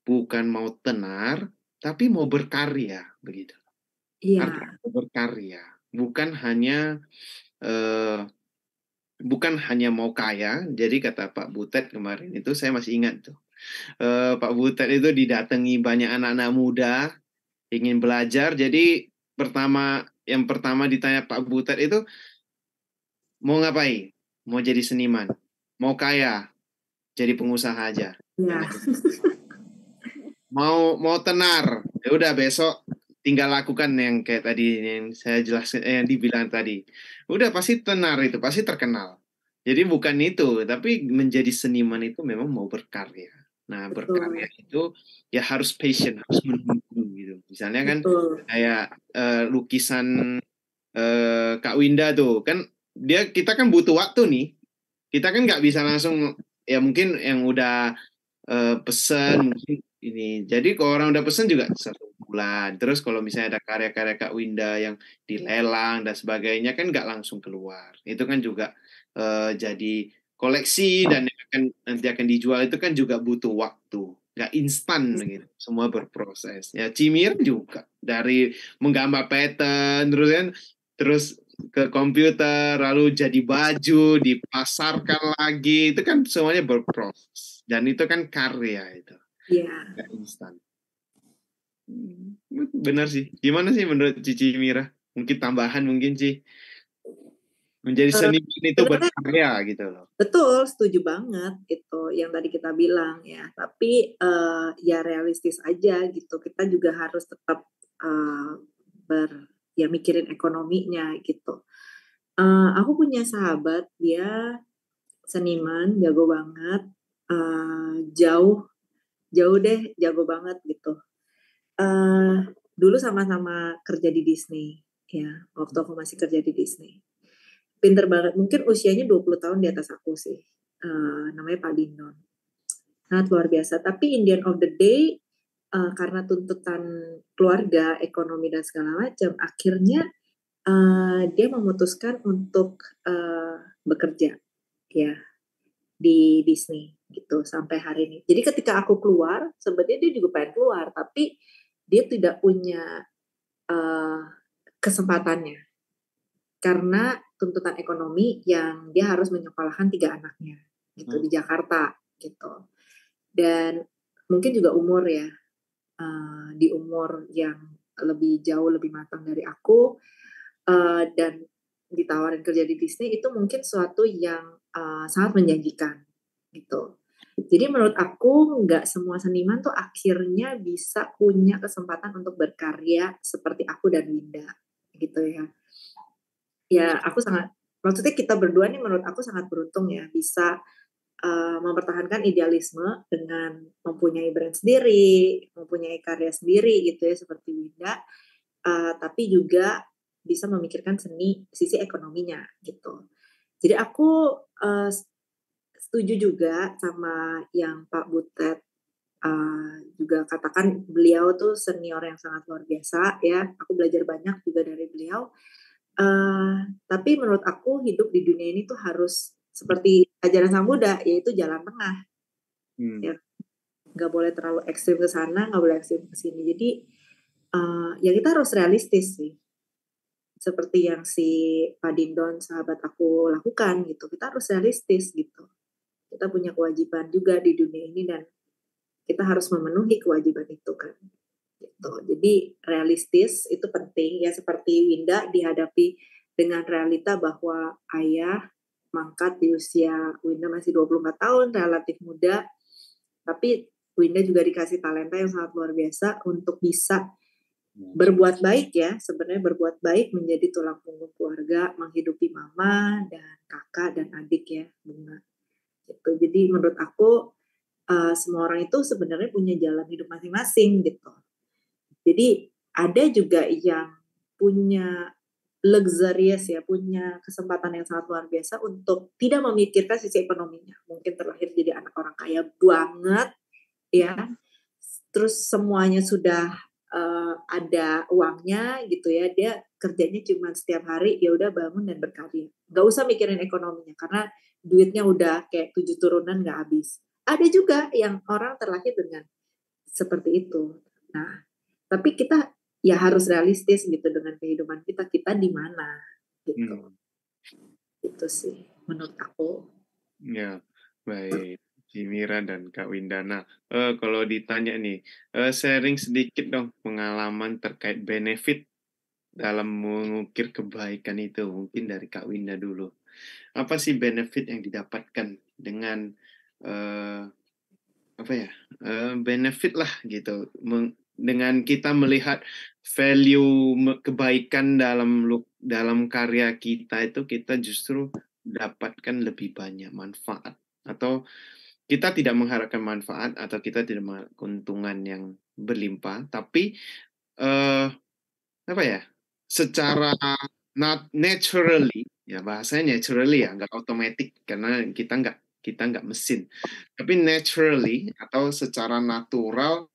Speaker 1: bukan mau tenar, tapi mau berkarya, begitu.
Speaker 2: Iya.
Speaker 1: Artinya berkarya, bukan hanya mau kaya. Jadi kata Pak Butet kemarin itu saya masih ingat tuh. Pak Butet itu didatangi banyak anak-anak muda ingin belajar. Jadi yang pertama ditanya Pak Butet itu mau ngapain? Mau jadi seniman? Mau kaya? Jadi pengusaha aja.
Speaker 2: Iya.
Speaker 1: Mau tenar? Ya udah besok tinggal lakukan yang kayak tadi yang saya jelaskan, yang dibilang tadi. Udah pasti tenar itu, pasti terkenal. Jadi bukan itu, tapi menjadi seniman itu memang mau berkarya. Nah, berkarya itu ya harus passion, harus menunggu gitu. Misalnya kan kayak lukisan Kak Winda tuh, kan kita kan butuh waktu nih. Kita kan nggak bisa langsung, ya mungkin yang udah pesen mungkin ini. Jadi kalau orang udah pesen juga 1 bulan. Terus kalau misalnya ada karya-karya Kak Winda yang dilelang dan sebagainya kan nggak langsung keluar. Itu kan juga jadi koleksi dan nanti akan dijual itu kan juga butuh waktu. Nggak instan gitu. Semua berproses. Ya Cimir juga dari menggambar pattern terus ke komputer, lalu jadi baju, dipasarkan lagi, itu kan semuanya berproses. Dan itu kan karya itu.
Speaker 2: Iya.
Speaker 1: Nggak instan. Benar sih. Gimana sih menurut Cici Mira? Mungkin tambahan mungkin sih. Menjadi seniman itu berkarya gitu loh.
Speaker 2: Betul, setuju banget itu yang tadi kita bilang ya. Tapi ya realistis aja gitu. Kita juga harus tetap mikirin ekonominya gitu. Aku punya sahabat, dia seniman, jago banget, jago banget gitu. Dulu sama-sama kerja di Disney, ya, waktu aku masih kerja di Disney. Pinter banget, mungkin usianya 20 tahun di atas aku sih, namanya Pak Dindon. Sangat luar biasa, tapi in the end of the day, karena tuntutan keluarga, ekonomi, dan segala macam, akhirnya dia memutuskan untuk bekerja ya di Disney gitu sampai hari ini. Jadi ketika aku keluar, sebenarnya dia juga pengen keluar, tapi dia tidak punya kesempatannya karena tuntutan ekonomi yang dia harus menyekolahkan 3 anaknya gitu di Jakarta gitu. Dan mungkin juga umur ya, di umur yang jauh lebih matang dari aku, dan ditawarin kerja di Disney itu mungkin suatu yang sangat menjanjikan gitu. Jadi menurut aku nggak semua seniman tuh akhirnya bisa punya kesempatan untuk berkarya seperti aku dan Winda gitu ya. Ya aku maksudnya kita berdua nih menurut aku sangat beruntung ya bisa mempertahankan idealisme dengan mempunyai brand sendiri, mempunyai karya sendiri gitu ya seperti Winda, tapi juga bisa memikirkan sisi ekonominya gitu. Jadi aku setuju juga sama yang Pak Butet juga katakan, beliau tuh senior yang sangat luar biasa ya. Aku belajar banyak juga dari beliau. Tapi menurut aku hidup di dunia ini tuh harus seperti ajaran Sang Buddha, yaitu jalan tengah. Ya, nggak boleh terlalu ekstrim ke sana, nggak boleh ekstrim ke sini. Jadi ya kita harus realistis sih. Seperti yang si Pak Dindon sahabat aku lakukan gitu. Kita harus realistis gitu. Kita punya kewajiban juga di dunia ini dan kita harus memenuhi kewajiban itu kan. Gitu. Jadi realistis itu penting ya, seperti Winda dihadapi dengan realita bahwa ayah mangkat di usia Winda masih 24 tahun, relatif muda, tapi Winda juga dikasih talenta yang sangat luar biasa untuk bisa berbuat baik ya, sebenarnya berbuat baik menjadi tulang punggung keluarga, menghidupi mama dan kakak dan adik ya, Bunga. Gitu. Jadi menurut aku semua orang itu sebenarnya punya jalan hidup masing-masing gitu. Jadi ada juga yang punya luxurious ya, punya kesempatan yang sangat luar biasa untuk tidak memikirkan sisi ekonominya. Mungkin terlahir jadi anak orang kaya banget ya, terus semuanya sudah ada uangnya gitu ya, dia kerjanya cuma setiap hari ya udah bangun dan berkarya. Gak usah mikirin ekonominya karena duitnya udah kayak 7 turunan gak habis. Ada juga yang orang terlahir dengan seperti itu. Nah, tapi kita ya harus realistis gitu dengan kehidupan kita di mana gitu. Itu sih menurut aku.
Speaker 1: Ya, baik. Cimira dan Kak Windana. Kalau ditanya nih, sharing sedikit dong pengalaman terkait benefit dalam mengukir kebaikan itu. Mungkin dari Kak Winda dulu. Apa sih benefit yang didapatkan dengan benefit lah gitu. Dengan kita melihat value kebaikan dalam karya kita itu, kita justru dapatkan lebih banyak manfaat, atau kita tidak mengharapkan manfaat atau kita tidak mengharapkan keuntungan yang berlimpah, tapi secara naturally ya, bahasanya naturally ya, nggak otomatis karena kita nggak mesin, tapi naturally atau secara natural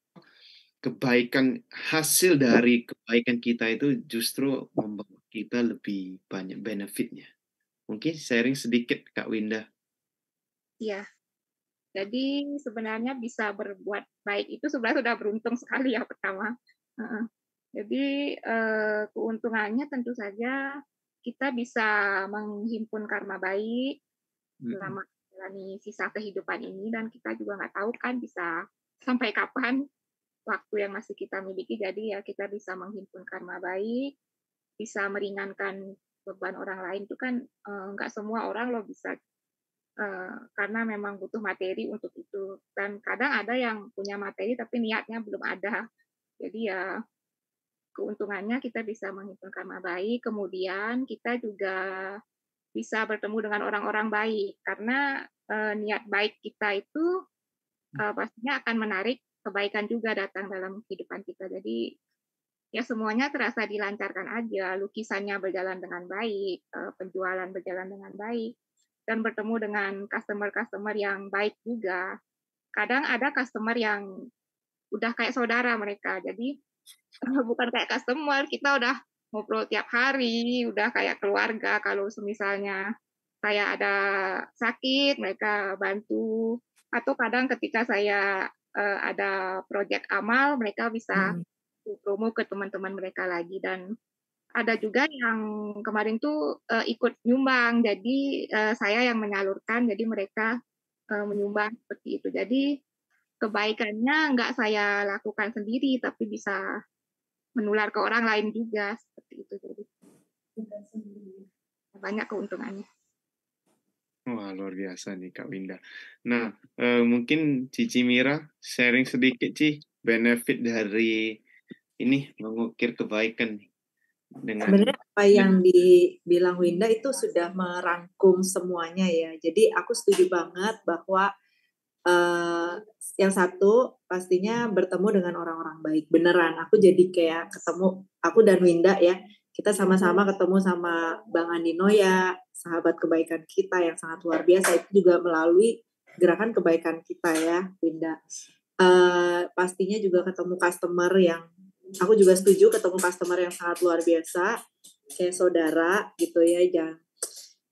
Speaker 1: kebaikan, hasil dari kebaikan kita itu justru membawa kita lebih banyak benefitnya. Mungkin sharing sedikit Kak Winda.
Speaker 3: Iya. Jadi sebenarnya bisa berbuat baik itu sebenarnya sudah beruntung sekali ya pertama. Jadi keuntungannya tentu saja kita bisa menghimpun karma baik selama menjalani sisa kehidupan ini, dan kita juga nggak tahu kan bisa sampai kapan waktu yang masih kita miliki. Jadi ya kita bisa menghimpun karma baik, bisa meringankan beban orang lain. Itu kan nggak semua orang loh bisa, karena memang butuh materi untuk itu. Dan kadang ada yang punya materi tapi niatnya belum ada. Jadi ya keuntungannya kita bisa menghimpun karma baik, kemudian kita juga bisa bertemu dengan orang-orang baik, karena niat baik kita itu pastinya akan menarik kebaikan juga datang dalam kehidupan kita. Jadi ya semuanya terasa dilancarkan aja, lukisannya berjalan dengan baik, penjualan berjalan dengan baik, dan bertemu dengan customer-customer yang baik juga. Kadang ada customer yang udah kayak saudara mereka, jadi bukan kayak customer, kita udah ngobrol tiap hari, udah kayak keluarga. Kalau misalnya saya ada sakit, mereka bantu. Atau kadang ketika saya ada proyek amal, mereka bisa promo ke teman-teman mereka lagi. Dan ada juga yang kemarin tuh ikut nyumbang, jadi saya yang menyalurkan, jadi mereka menyumbang seperti itu. Jadi kebaikannya nggak saya lakukan sendiri, tapi bisa menular ke orang lain juga seperti itu. Jadi banyak keuntungannya.
Speaker 1: Wah, luar biasa nih Kak Winda. Nah, mungkin Cici Mira sharing sedikit Ci benefit dari ini mengukir kebaikan nih dengan
Speaker 2: Sebenarnya apa yang dibilang Winda itu sudah merangkum semuanya ya. Jadi aku setuju banget bahwa yang satu pastinya bertemu dengan orang-orang baik. Beneran, aku jadi kayak ketemu, aku dan Winda ya, kita sama-sama ketemu sama Bang Andi Noya, sahabat kebaikan kita yang sangat luar biasa. Itu juga melalui gerakan kebaikan kita ya, Winda. Pastinya juga ketemu customer yang, aku juga setuju ketemu customer yang sangat luar biasa, kayak saudara gitu ya,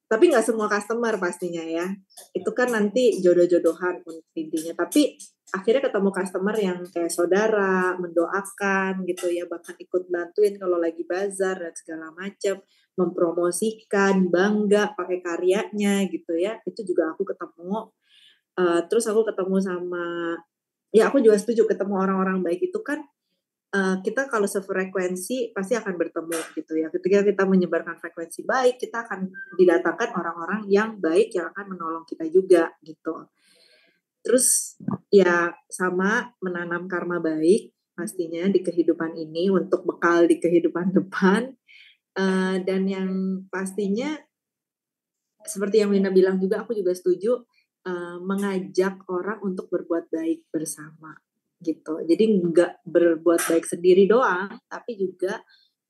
Speaker 2: tapi nggak semua customer pastinya ya. Itu kan nanti jodoh-jodohan intinya. Tapi akhirnya ketemu customer yang kayak saudara, mendoakan gitu ya, bahkan ikut bantuin kalau lagi bazar dan segala macam, mempromosikan, bangga pakai karyanya gitu ya. Itu juga aku ketemu. Terus aku ketemu sama, ya aku juga setuju ketemu orang-orang baik itu kan, kita kalau sefrekuensi pasti akan bertemu gitu ya. Ketika kita menyebarkan frekuensi baik, kita akan didatangkan orang-orang yang baik yang akan menolong kita juga gitu. Terus ya sama menanam karma baik pastinya di kehidupan ini untuk bekal di kehidupan depan. Dan yang pastinya seperti yang Wina bilang juga, aku juga setuju mengajak orang untuk berbuat baik bersama gitu. Jadi nggak berbuat baik sendiri doang, tapi juga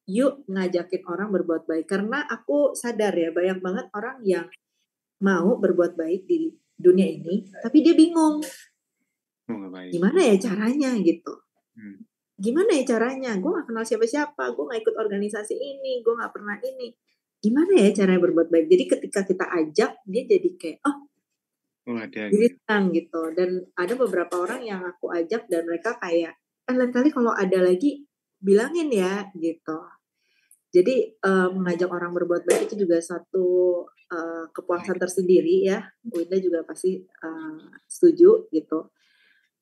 Speaker 2: yuk ngajakin orang berbuat baik. Karena aku sadar ya, banyak banget orang yang mau berbuat baik di dunia ini, tapi dia bingung. Gimana ya caranya gitu. Gimana ya caranya? Gue gak kenal siapa-siapa, gue gak ikut organisasi ini, gue gak pernah ini. Gimana ya caranya berbuat baik? Jadi ketika kita ajak, dia jadi kayak, jadi senang gitu. Dan ada beberapa orang yang aku ajak dan mereka kayak, lain kali kalau ada lagi bilangin ya gitu. Jadi mengajak orang berbuat baik itu juga satu kepuasan tersendiri ya. Winda juga pasti setuju gitu.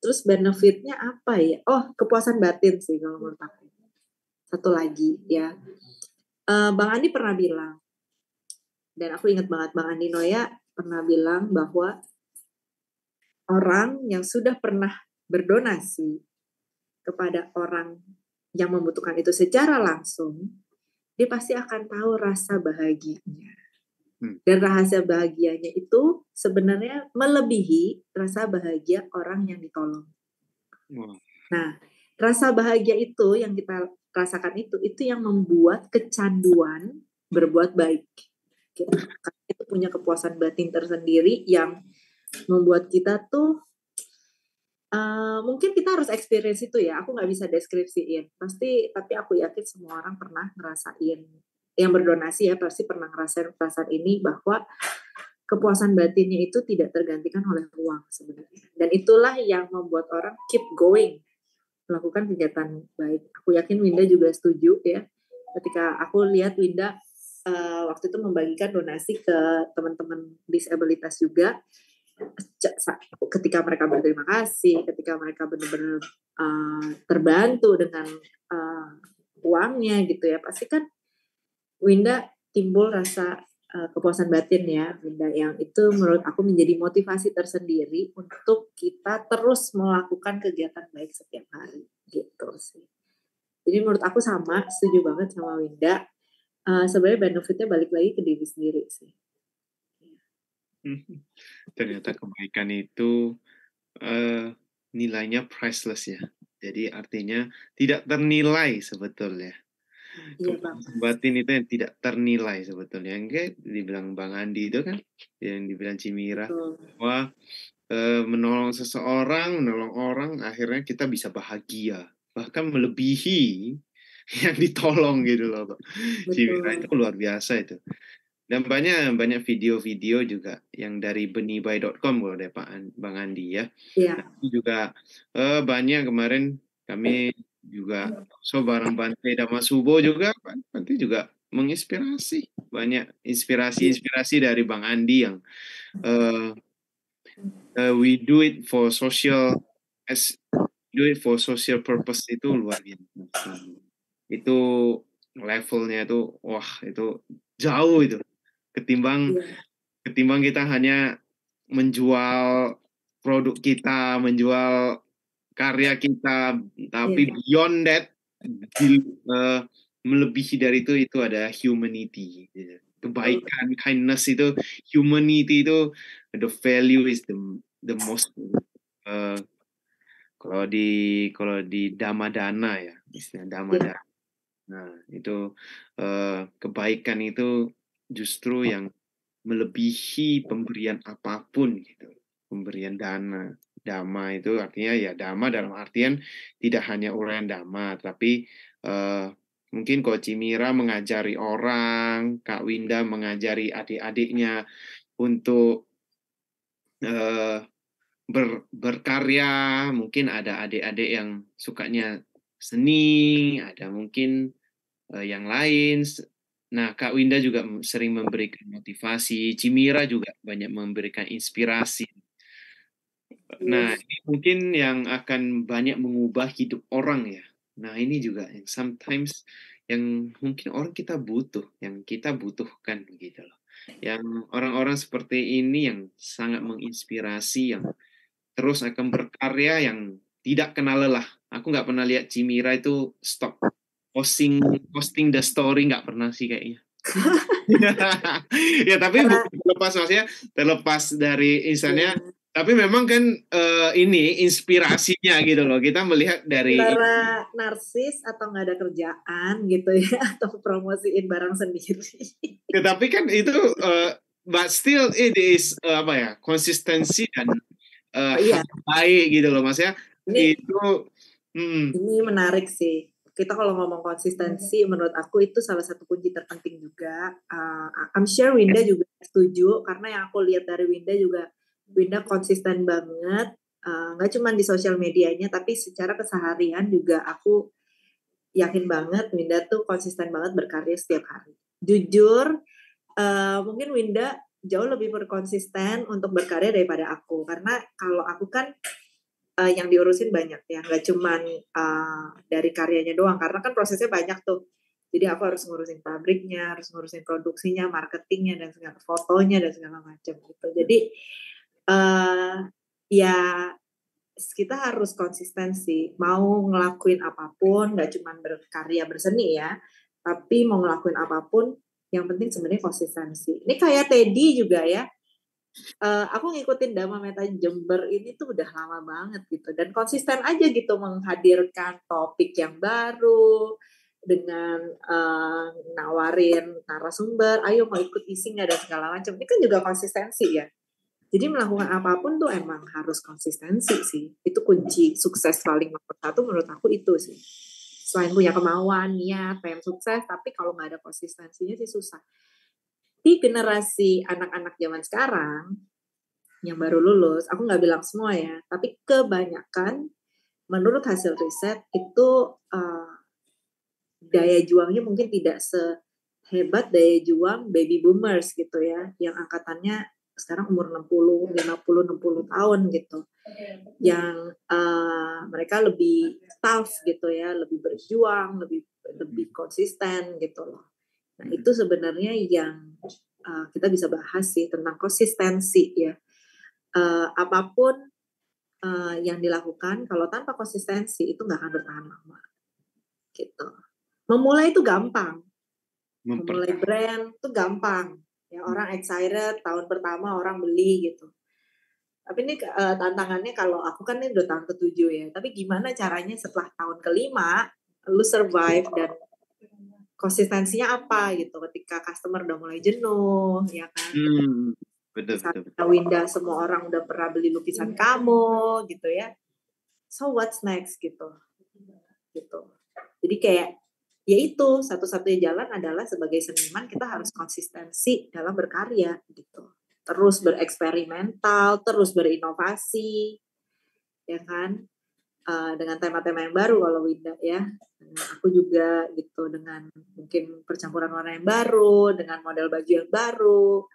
Speaker 2: Terus benefitnya apa ya? Oh, kepuasan batin sih kalau menurut aku. Satu lagi ya. Bang Andi pernah bilang, dan aku ingat banget Bang Andi Noya pernah bilang bahwa orang yang sudah pernah berdonasi kepada orang yang membutuhkan itu secara langsung, dia pasti akan tahu rasa bahagianya. Dan rahasia bahagianya itu sebenarnya melebihi rasa bahagia orang yang ditolong. Nah, rasa bahagia itu yang kita rasakan itu yang membuat kecanduan berbuat baik. Karena itu punya kepuasan batin tersendiri yang membuat kita tuh mungkin kita harus experience itu ya. Aku nggak bisa deskripsiin. Pasti, tapi aku yakin semua orang pernah ngerasain, yang berdonasi ya pasti pernah ngerasain perasaan ini, bahwa kepuasan batinnya itu tidak tergantikan oleh uang sebenarnya. Dan itulah yang membuat orang keep going melakukan kegiatan baik. Aku yakin Winda juga setuju ya. Ketika aku lihat Winda waktu itu membagikan donasi ke teman-teman disabilitas juga, ketika mereka berterima kasih, ketika mereka benar-benar terbantu dengan uangnya gitu ya, pasti kan Winda timbul rasa kepuasan batin ya, Winda, yang itu menurut aku menjadi motivasi tersendiri untuk kita terus melakukan kegiatan baik setiap hari gitu sih. Jadi menurut aku sama, setuju banget sama Winda. Sebenarnya benefitnya balik lagi ke diri sendiri sih.
Speaker 1: Ternyata kebaikan itu nilainya priceless ya. Jadi artinya tidak ternilai sebetulnya. Kepuasan batin itu yang tidak ternilai sebetulnya. Yang kayak dibilang Bang Andi itu kan, yang dibilang Cimira, bahwa menolong seseorang, menolong orang, akhirnya kita bisa bahagia, bahkan melebihi yang ditolong gitu loh. Cimira itu luar biasa itu. Dan banyak video-video juga yang dari benibai.com kalau dari Bang Andi ya.
Speaker 2: Iya.
Speaker 1: Nah, juga banyak kemarin kami juga. So barang Bante Dhamasubo juga, Bante juga menginspirasi. Banyak inspirasi dari Bang Andi yang we do it for social purpose itu luar biasa. Itu levelnya itu, wah itu jauh itu. Ketimbang kita hanya menjual produk kita, menjual karya kita, tapi beyond that, melebihi dari itu ada humanity, kebaikan, kindness itu, humanity itu, the value is the most. Kalau di Dhammadhana ya, istilah Dhammadhana. Nah itu kebaikan itu justru yang melebihi pemberian apapun gitu. Pemberian dana. Dhamma itu artinya ya Dhamma dalam artian tidak hanya uraian Dhamma, tapi mungkin Coach Cimira mengajari orang, Kak Winda mengajari adik-adiknya untuk berkarya. Mungkin ada adik-adik yang sukanya seni, ada mungkin yang lain. Nah, Kak Winda juga sering memberikan motivasi, Cimira juga banyak memberikan inspirasi. Nah, ini mungkin yang akan banyak mengubah hidup orang ya. Nah, ini juga yang sometimes yang mungkin kita butuhkan gitu loh. Yang orang-orang seperti ini yang sangat menginspirasi, yang terus akan berkarya, yang tidak kenal lelah. Aku nggak pernah lihat Cimira itu stop posting the story, nggak pernah sih kayaknya. Ya tapi terlepas dari insannya, tapi memang kan ini inspirasinya gitu loh. Kita melihat dari
Speaker 2: antara narsis atau nggak ada kerjaan gitu ya, atau promosiin barang sendiri.
Speaker 1: Tetapi kan itu but still it is konsistensi dan baik gitu loh, maksudnya
Speaker 2: ini menarik sih. Kita kalau ngomong konsistensi, menurut aku itu salah satu kunci terpenting juga. I'm sure Winda juga setuju, karena yang aku lihat dari Winda juga, Winda konsisten banget, nggak cuma di sosial medianya, tapi secara keseharian juga aku yakin banget Winda tuh konsisten banget berkarya setiap hari. Jujur, mungkin Winda jauh lebih berkonsisten untuk berkarya daripada aku, karena kalau aku kan yang diurusin banyak ya, nggak cuman dari karyanya doang, karena kan prosesnya banyak tuh. Jadi aku harus ngurusin pabriknya, harus ngurusin produksinya, marketingnya, dan segala fotonya dan segala macam gitu. Jadi ya kita harus konsistensi, mau ngelakuin apapun, nggak cuman berkarya berseni ya, tapi mau ngelakuin apapun, yang penting sebenarnya konsistensi. Ini kayak Teddy juga ya. Aku ngikutin Dhamma Meta Jember ini tuh udah lama banget gitu, dan konsisten aja gitu menghadirkan topik yang baru dengan nawarin narasumber, ayo mau ikut isi nggak dan segala macam. Ini kan juga konsistensi ya. Jadi melakukan apapun tuh emang harus konsistensi sih. Itu kunci sukses paling nomor satu menurut aku itu sih. Selain punya kemauan, niat, pengen sukses, tapi kalau nggak ada konsistensinya sih susah. Di generasi anak-anak zaman sekarang yang baru lulus, aku nggak bilang semua ya, tapi kebanyakan menurut hasil riset itu daya juangnya mungkin tidak sehebat daya juang baby boomers gitu ya, yang angkatannya sekarang umur 60 tahun gitu, yang mereka lebih tough gitu ya, lebih berjuang, lebih konsisten gitu loh. Nah itu sebenarnya yang kita bisa bahas sih tentang konsistensi ya. Apapun yang dilakukan, kalau tanpa konsistensi itu nggak akan bertahan lama. Gitu. Memulai itu gampang. Memulai brand itu gampang. Ya, orang excited, tahun pertama orang beli gitu. Tapi ini tantangannya, kalau aku kan ini udah tahun ke-7 ya. Tapi gimana caranya setelah tahun ke-5 lu survive dan konsistensinya apa gitu ketika customer udah mulai jenuh ya kan. Betul. Winda semua orang udah pernah beli lukisan kamu gitu ya. So what's next gitu. Jadi kayak ya itu satu-satunya jalan adalah sebagai seniman kita harus konsistensi dalam berkarya gitu. Terus bereksperimental, terus berinovasi. Ya kan? dengan tema-tema yang baru kalau Winda ya. Aku juga gitu dengan mungkin percampuran warna yang baru, dengan model baju yang baru,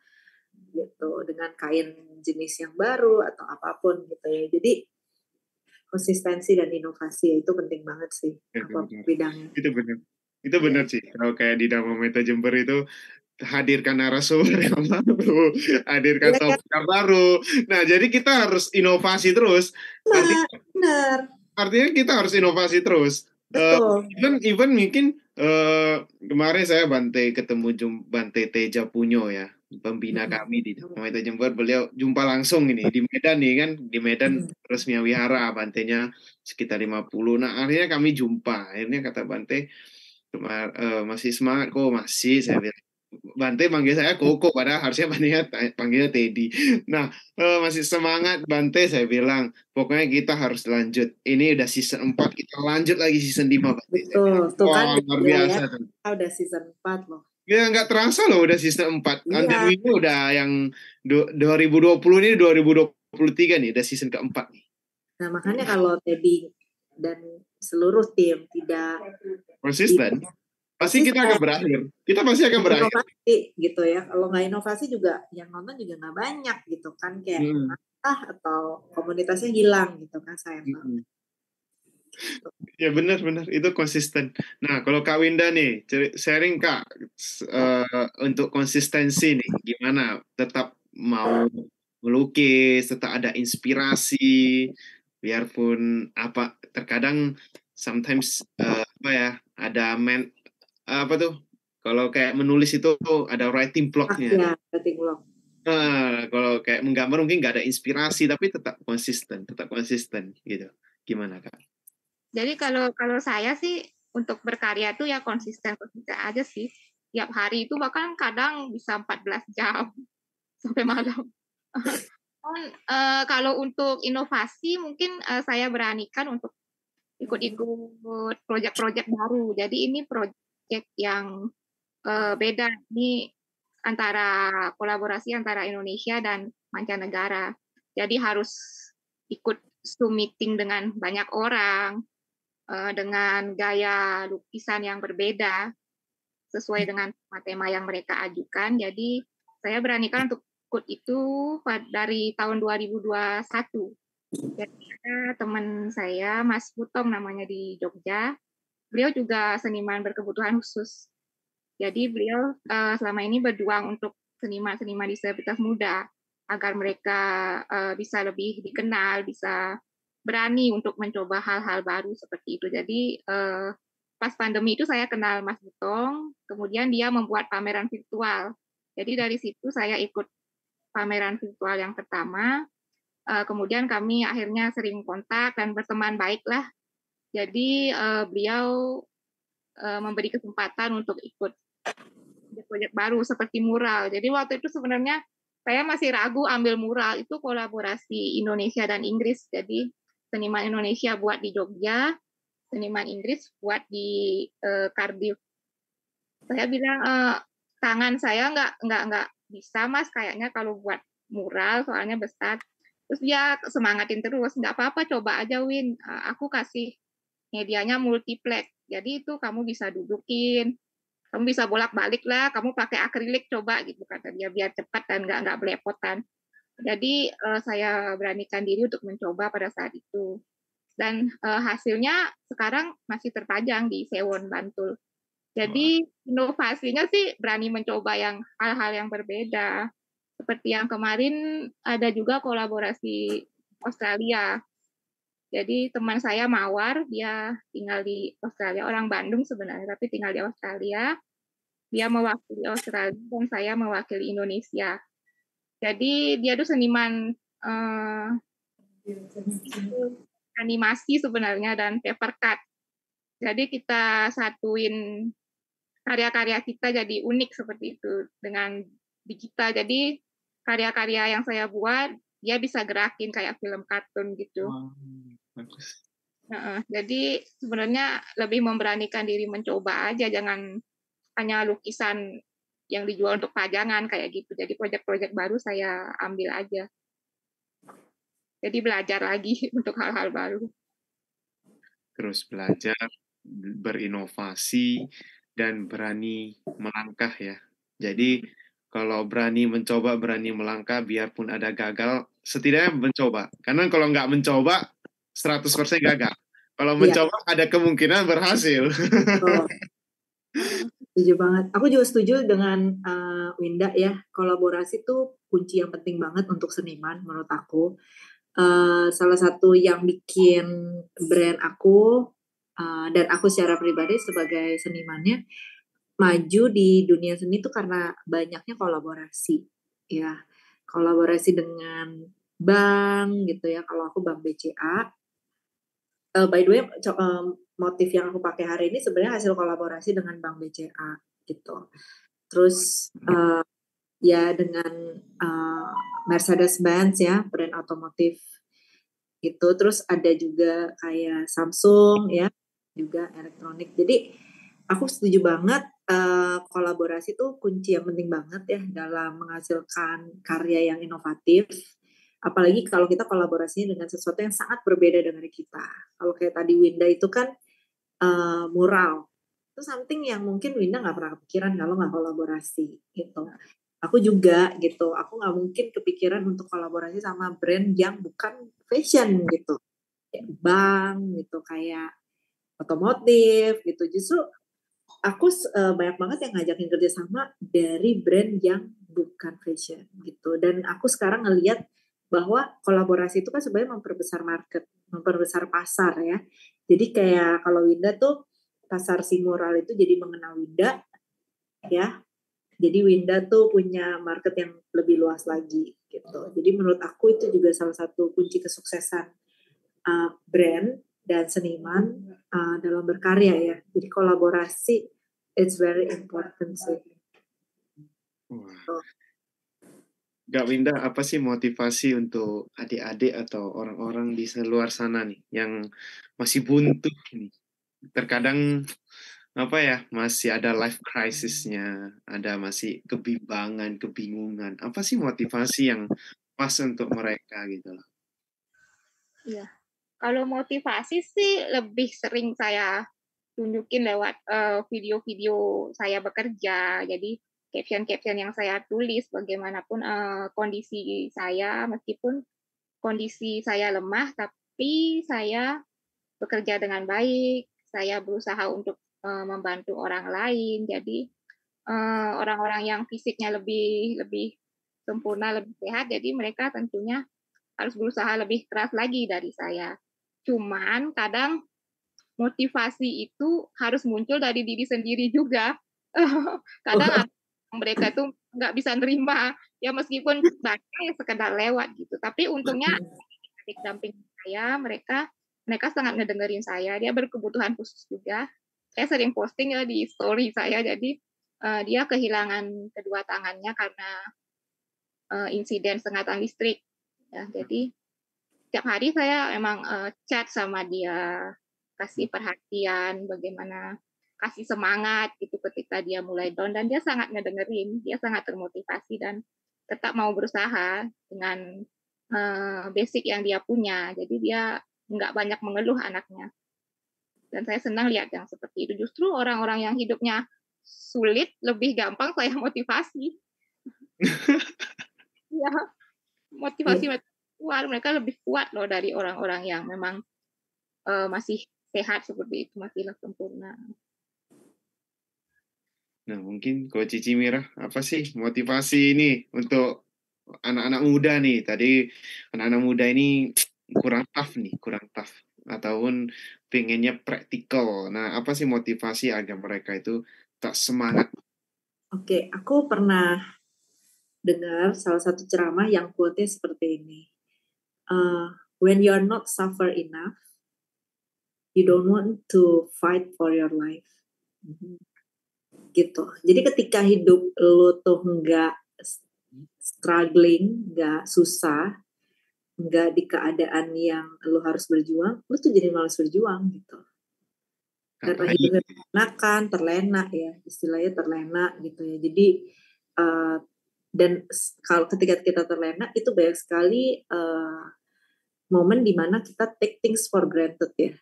Speaker 2: gitu, dengan kain jenis yang baru atau apapun gitu ya. Jadi konsistensi dan inovasi itu penting banget sih apa bidangnya.
Speaker 1: Itu benar sih. Kalau kayak di Dharma Meta Jember itu hadirkan narasumber yang baru, hadirkan topik yang baru. Nah, jadi kita harus inovasi terus. Artinya kita harus inovasi terus.
Speaker 2: Betul.
Speaker 1: Even mungkin kemarin saya ketemu Bante Teja Punyo ya, pembina kami di Dharma Meta Jember. Beliau jumpa langsung ini di Medan nih kan, di Medan Resmia Wihara, Bantenya sekitar 50. Nah, akhirnya kami jumpa. Akhirnya kata Bante, masih semangat kok, masih, saya bilang. Bante manggil saya Koko, padahal harusnya panggilnya Teddy. Nah, masih semangat Bante, saya bilang. Pokoknya kita harus lanjut. Ini udah season 4, kita lanjut lagi season 5, Bante.
Speaker 2: Betul, tuh kan
Speaker 1: luar biasa.
Speaker 2: Ya, kita udah season 4 loh.
Speaker 1: Ya, nggak terasa loh udah season 4. Iya. Ini udah yang 2020 ini 2023 nih, udah season keempat nih.
Speaker 2: Nah, makanya kalau Teddy dan seluruh tim tidak
Speaker 1: konsisten, pasti kita akan berakhir. Kita pasti akan berakhir.
Speaker 2: Inovasi gitu ya. Kalau nggak inovasi juga yang nonton juga nggak banyak gitu kan, kayak atau komunitasnya hilang gitu kan, sayang banget.
Speaker 1: Ya benar itu konsisten. Nah, kalau Kak Winda nih sharing Kak untuk konsistensi nih gimana tetap mau melukis, tetap ada inspirasi biarpun apa terkadang sometimes ada apa tuh kalau kayak menulis itu ada writing block-nya.
Speaker 2: Ya, writing block.
Speaker 1: Kalau kayak menggambar mungkin nggak ada inspirasi tapi tetap konsisten gitu. Gimana Kak?
Speaker 3: Jadi kalau saya sih untuk berkarya tuh ya konsisten aja sih. Tiap hari itu bahkan kadang bisa 14 jam sampai malam. Kalau untuk inovasi mungkin saya beranikan untuk ikut proyek-proyek baru. Jadi ini proyek yang beda. Ini antara kolaborasi antara Indonesia dan mancanegara. Jadi harus ikut Zoom meeting dengan banyak orang, dengan gaya lukisan yang berbeda, sesuai dengan tema yang mereka ajukan. Jadi saya beranikan untuk ikut itu dari tahun 2021. Jadi ada teman saya, Mas Putong namanya di Jogja. Beliau juga seniman berkebutuhan khusus. Jadi beliau selama ini berjuang untuk seniman-seniman disabilitas muda agar mereka bisa lebih dikenal, bisa berani untuk mencoba hal-hal baru seperti itu. Jadi pas pandemi itu saya kenal Mas Putong, kemudian dia membuat pameran virtual. Jadi dari situ saya ikut pameran virtual yang pertama. Kemudian kami akhirnya sering kontak dan berteman baiklah. Jadi beliau memberi kesempatan untuk ikut proyek baru seperti mural. Jadi waktu itu sebenarnya saya masih ragu ambil mural, itu kolaborasi Indonesia dan Inggris. Jadi seniman Indonesia buat di Jogja, seniman Inggris buat di Cardiff. Saya bilang tangan saya nggak bisa Mas kayaknya kalau buat mural soalnya besar. Terus dia semangatin terus, nggak apa-apa coba aja Win, aku kasih medianya multiplex. Jadi itu kamu bisa dudukin, kamu bisa bolak-balik lah, kamu pakai akrilik coba gitu kata dia biar cepat dan nggak belepotan. Jadi saya beranikan diri untuk mencoba pada saat itu. Dan hasilnya sekarang masih terpajang di Sewon, Bantul. Jadi inovasinya sih berani mencoba hal-hal yang berbeda. Seperti yang kemarin ada juga kolaborasi Australia. Jadi teman saya Mawar, dia tinggal di Australia, orang Bandung sebenarnya, tapi tinggal di Australia. Dia mewakili Australia dan saya mewakili Indonesia. Jadi dia tuh seniman animasi sebenarnya dan paper cut. Jadi kita satuin karya-karya kita jadi unik seperti itu dengan digital. Jadi karya-karya yang saya buat dia bisa gerakin kayak film kartun gitu.
Speaker 1: Bagus.
Speaker 3: Jadi sebenarnya lebih memberanikan diri mencoba aja, jangan hanya lukisan yang dijual untuk pajangan kayak gitu. Jadi proyek-proyek baru saya ambil aja. Jadi belajar lagi untuk hal-hal baru.
Speaker 1: terus belajar, berinovasi, dan berani melangkah ya. Jadi kalau berani mencoba, berani melangkah, biarpun ada gagal, setidaknya mencoba. Karena kalau nggak mencoba, 100% gagal. Kalau
Speaker 2: Iya.
Speaker 1: mencoba, ada kemungkinan berhasil.
Speaker 2: Oh, setuju banget. Aku juga setuju dengan Winda ya. Kolaborasi tuh kunci yang penting banget untuk seniman menurut aku. Salah satu yang bikin brand aku dan aku secara pribadi sebagai senimannya maju di dunia seni itu karena banyaknya kolaborasi ya, kolaborasi dengan bank gitu ya. Kalau aku bank BCA, by the way motif yang aku pakai hari ini sebenarnya hasil kolaborasi dengan bank BCA gitu. Terus ya dengan Mercedes-Benz ya, brand otomotif gitu. Terus ada juga kayak Samsung ya, juga elektronik. Jadi aku setuju banget kolaborasi itu kunci yang penting banget ya dalam menghasilkan karya yang inovatif. Apalagi kalau kita kolaborasinya dengan sesuatu yang sangat berbeda dengan kita. Kalau kayak tadi Winda itu kan mural. Itu something yang mungkin Winda nggak pernah kepikiran kalau nggak kolaborasi gitu. Aku juga gitu, aku nggak mungkin kepikiran untuk kolaborasi sama brand yang bukan fashion gitu. Kayak bank gitu, kayak otomotif gitu. Justru aku banyak banget yang ngajakin kerjasama dari brand yang bukan fashion gitu. Dan aku sekarang ngelihat bahwa kolaborasi itu kan sebenarnya memperbesar market, memperbesar pasar ya. Jadi kayak kalau Winda tuh pasar si mural itu jadi mengenal Winda ya. Jadi Winda tuh punya market yang lebih luas lagi gitu. Jadi menurut aku itu juga salah satu kunci kesuksesan brand dan seniman dalam berkarya ya. Jadi kolaborasi it's very important sih.
Speaker 1: Gak Winda, apa sih motivasi untuk adik-adik atau orang-orang di luar sana nih yang masih buntu nih? Terkadang apa ya, masih ada life crisis-nya, ada masih kebimbangan, kebingungan. Apa sih motivasi yang pas untuk mereka gitu loh?
Speaker 3: Iya. Kalau motivasi sih lebih sering saya tunjukin lewat video-video saya bekerja. Jadi caption-caption yang saya tulis bagaimanapun kondisi saya, meskipun kondisi saya lemah, tapi saya bekerja dengan baik. Saya berusaha untuk membantu orang lain. Jadi orang-orang yang fisiknya lebih sempurna, lebih sehat, jadi mereka tentunya harus berusaha lebih keras lagi dari saya. Cuman kadang motivasi itu harus muncul dari diri sendiri juga. Kadang mereka itu nggak bisa nerima, ya meskipun banyak yang sekedar lewat gitu. Tapi untungnya adik damping saya, mereka sangat ngedengerin saya. Dia berkebutuhan khusus juga. Saya sering posting ya di story saya, jadi dia kehilangan kedua tangannya karena insiden sengatan listrik. Ya, jadi setiap hari saya emang chat sama dia, kasih perhatian, bagaimana kasih semangat gitu ketika dia mulai down, dan dia sangat ngedengerin, dia sangat termotivasi dan tetap mau berusaha dengan basic yang dia punya. Jadi dia nggak banyak mengeluh anaknya. Dan saya senang lihat yang seperti itu. Justru orang-orang yang hidupnya sulit lebih gampang saya motivasi. Ya, motivasi kuat, mereka lebih kuat loh dari orang-orang yang memang masih sehat seperti itu, masih sempurna.
Speaker 1: Nah, mungkin kalau Cici Mira, apa sih motivasi ini untuk anak-anak muda nih? Tadi anak-anak muda ini kurang tough ataupun pengennya praktikal. Nah, apa sih motivasi agar mereka itu tak semangat?
Speaker 2: Oke, aku pernah dengar salah satu ceramah yang quote-nya seperti ini. When you're not suffer enough, you don't want to fight for your life. Gitu. Jadi ketika hidup lo tuh nggak struggling, nggak susah, nggak di keadaan yang lo harus berjuang, lo tuh jadi malas berjuang gitu. Karena hidupnya terlena ya, istilahnya terlena gitu ya. Jadi dan kalau ketika kita terlena itu banyak sekali momen dimana kita take things for granted ya.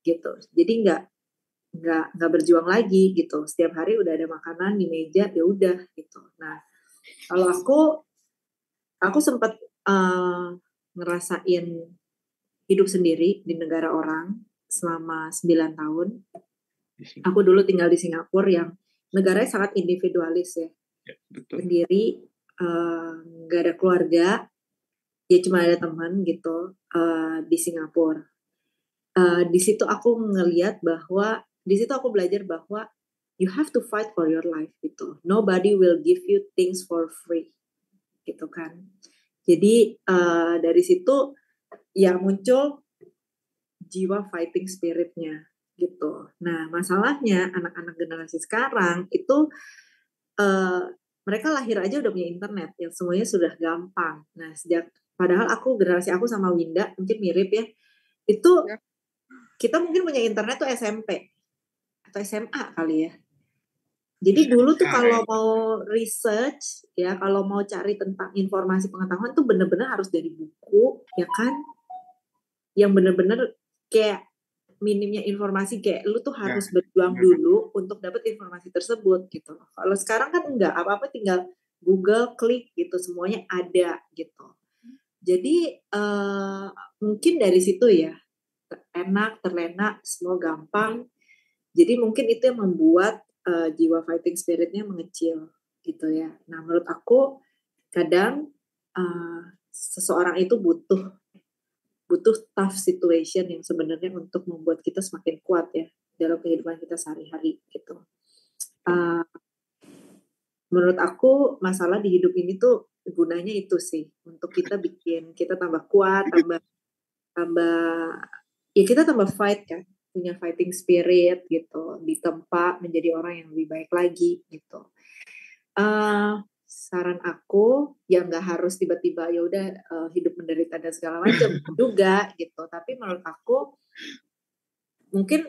Speaker 2: gitu. Jadi nggak berjuang lagi gitu. Setiap hari udah ada makanan di meja, ya udah gitu. Nah, kalau aku sempat ngerasain hidup sendiri di negara orang selama 9 tahun. Aku dulu tinggal di Singapura yang negaranya sangat individualis ya.
Speaker 1: Betul.
Speaker 2: Sendiri, nggak ada keluarga, ya cuma ada teman gitu di Singapura. Di situ aku belajar bahwa you have to fight for your life gitu. Nobody will give you things for free gitu kan. Jadi dari situ ya muncul jiwa fighting spiritnya gitu. Nah masalahnya anak-anak generasi sekarang itu mereka lahir aja udah punya internet yang semuanya sudah gampang. Nah padahal generasi aku sama Winda mungkin mirip ya. Itu kita mungkin punya internet tuh SMP atau SMA kali ya. Jadi dulu tuh kalau mau research ya, kalau mau cari tentang informasi pengetahuan tuh bener-bener harus dari buku ya kan, yang bener-bener kayak minimnya informasi, kayak lu tuh harus berjuang dulu untuk dapat informasi tersebut gitu. Kalau sekarang kan enggak, apa-apa tinggal Google klik gitu, semuanya ada gitu. Jadi mungkin dari situ ya, enak, terlena, semua gampang. Jadi mungkin itu yang membuat jiwa fighting spiritnya mengecil gitu ya. Nah menurut aku kadang seseorang itu butuh tough situation yang sebenarnya untuk membuat kita semakin kuat ya dalam kehidupan kita sehari-hari gitu. Menurut aku masalah di hidup ini tuh gunanya itu sih, untuk kita bikin kita tambah kuat, ya kita tambah fight kan, punya fighting spirit gitu, ditempa menjadi orang yang lebih baik lagi gitu. Saran aku ya nggak harus tiba-tiba ya udah hidup menderita dan segala macam juga gitu, tapi menurut aku mungkin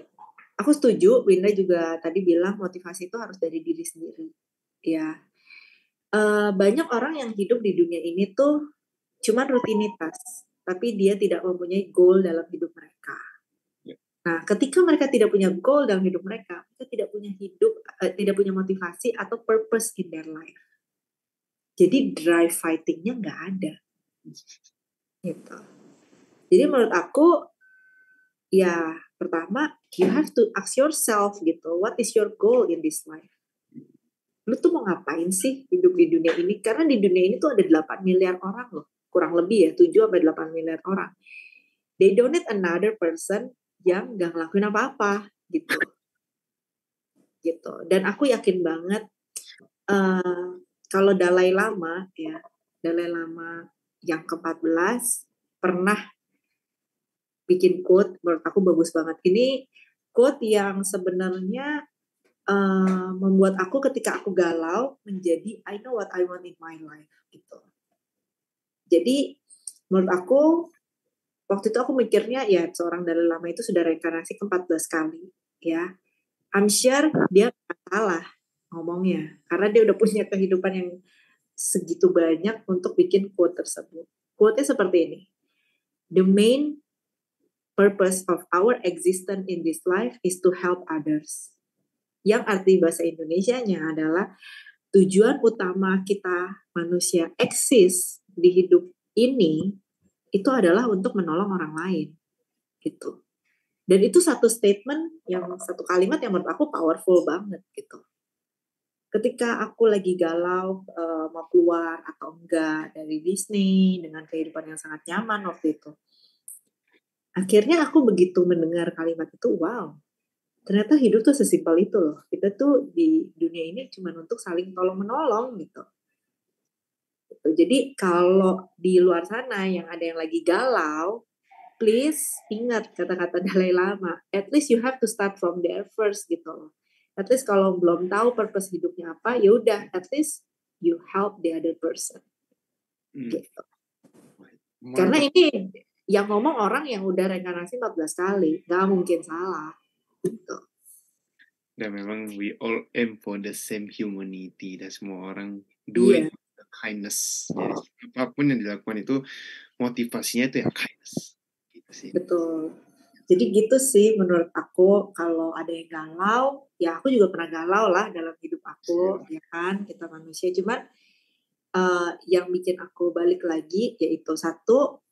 Speaker 2: aku setuju Winda juga tadi bilang motivasi itu harus dari diri sendiri ya. Banyak orang yang hidup di dunia ini tuh cuman rutinitas, tapi dia tidak mempunyai goal dalam hidup mereka. Nah, ketika mereka tidak punya goal dalam hidup mereka tidak punya motivasi atau purpose in their life. Jadi drive fighting-nya nggak ada. Gitu. Jadi menurut aku, ya pertama, you have to ask yourself gitu, what is your goal in this life? Lu tuh mau ngapain sih hidup di dunia ini? Karena di dunia ini tuh ada 8 miliar orang loh. Kurang lebih ya, 7-8 miliar orang. They don't need another person yang gak ngelakuin apa-apa gitu. Dan aku yakin banget kalau Dalai Lama yang ke-14 pernah bikin quote, menurut aku bagus banget. Ini quote yang sebenarnya membuat aku ketika aku galau menjadi I know what I want in my life gitu. Jadi menurut aku waktu itu aku mikirnya ya seorang Dalai Lama itu sudah reinkarnasi ke-14 kali ya. I'm sure dia gak salah ngomongnya karena dia udah punya kehidupan yang segitu banyak untuk bikin quote tersebut. Quote-nya seperti ini. The main purpose of our existence in this life is to help others. Yang arti bahasa Indonesianya adalah tujuan utama kita manusia eksis di hidup ini itu adalah untuk menolong orang lain gitu. Dan itu satu kalimat yang menurut aku powerful banget gitu. Ketika aku lagi galau mau keluar atau enggak dari Disney dengan kehidupan yang sangat nyaman waktu itu, akhirnya aku begitu mendengar kalimat itu, wow, ternyata hidup tuh sesimpel itu loh. Kita tuh di dunia ini cuma untuk saling tolong-menolong gitu. Jadi kalau di luar sana yang ada yang lagi galau, please ingat kata-kata Dalai Lama. At least you have to start from there first gitu loh. At least kalau belum tahu purpose hidupnya apa, ya udah at least you help the other person. Gitu. Karena ini yang ngomong orang yang udah reinkarnasi 14 kali, gak mungkin salah. Gitu.
Speaker 1: Dan memang we all aim for the same humanity, dan semua orang doing kindness. Jadi apapun yang dilakukan itu motivasinya itu ya kindness. Gitu sih.
Speaker 2: Betul. Jadi gitu sih menurut aku, kalau ada yang galau, ya aku juga pernah galau lah dalam hidup aku, ya kan, kita manusia. Cuman yang bikin aku balik lagi yaitu satu,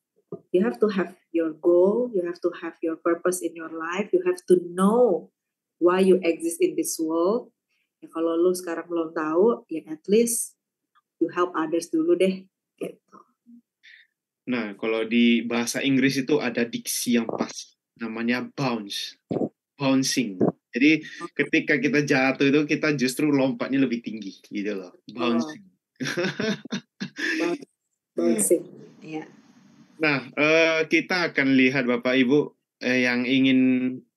Speaker 2: you have to have your goal, you have to have your purpose in your life, you have to know why you exist in this world. Ya kalau lu sekarang belum tahu, ya at least you help others dulu deh, gitu.
Speaker 1: Nah, kalau di bahasa Inggris itu ada diksi yang pas, namanya bouncing. Jadi ketika kita jatuh itu kita justru lompatnya lebih tinggi, gitu loh, bouncing.
Speaker 2: Bouncing, ya.
Speaker 1: Nah, kita akan lihat Bapak Ibu yang ingin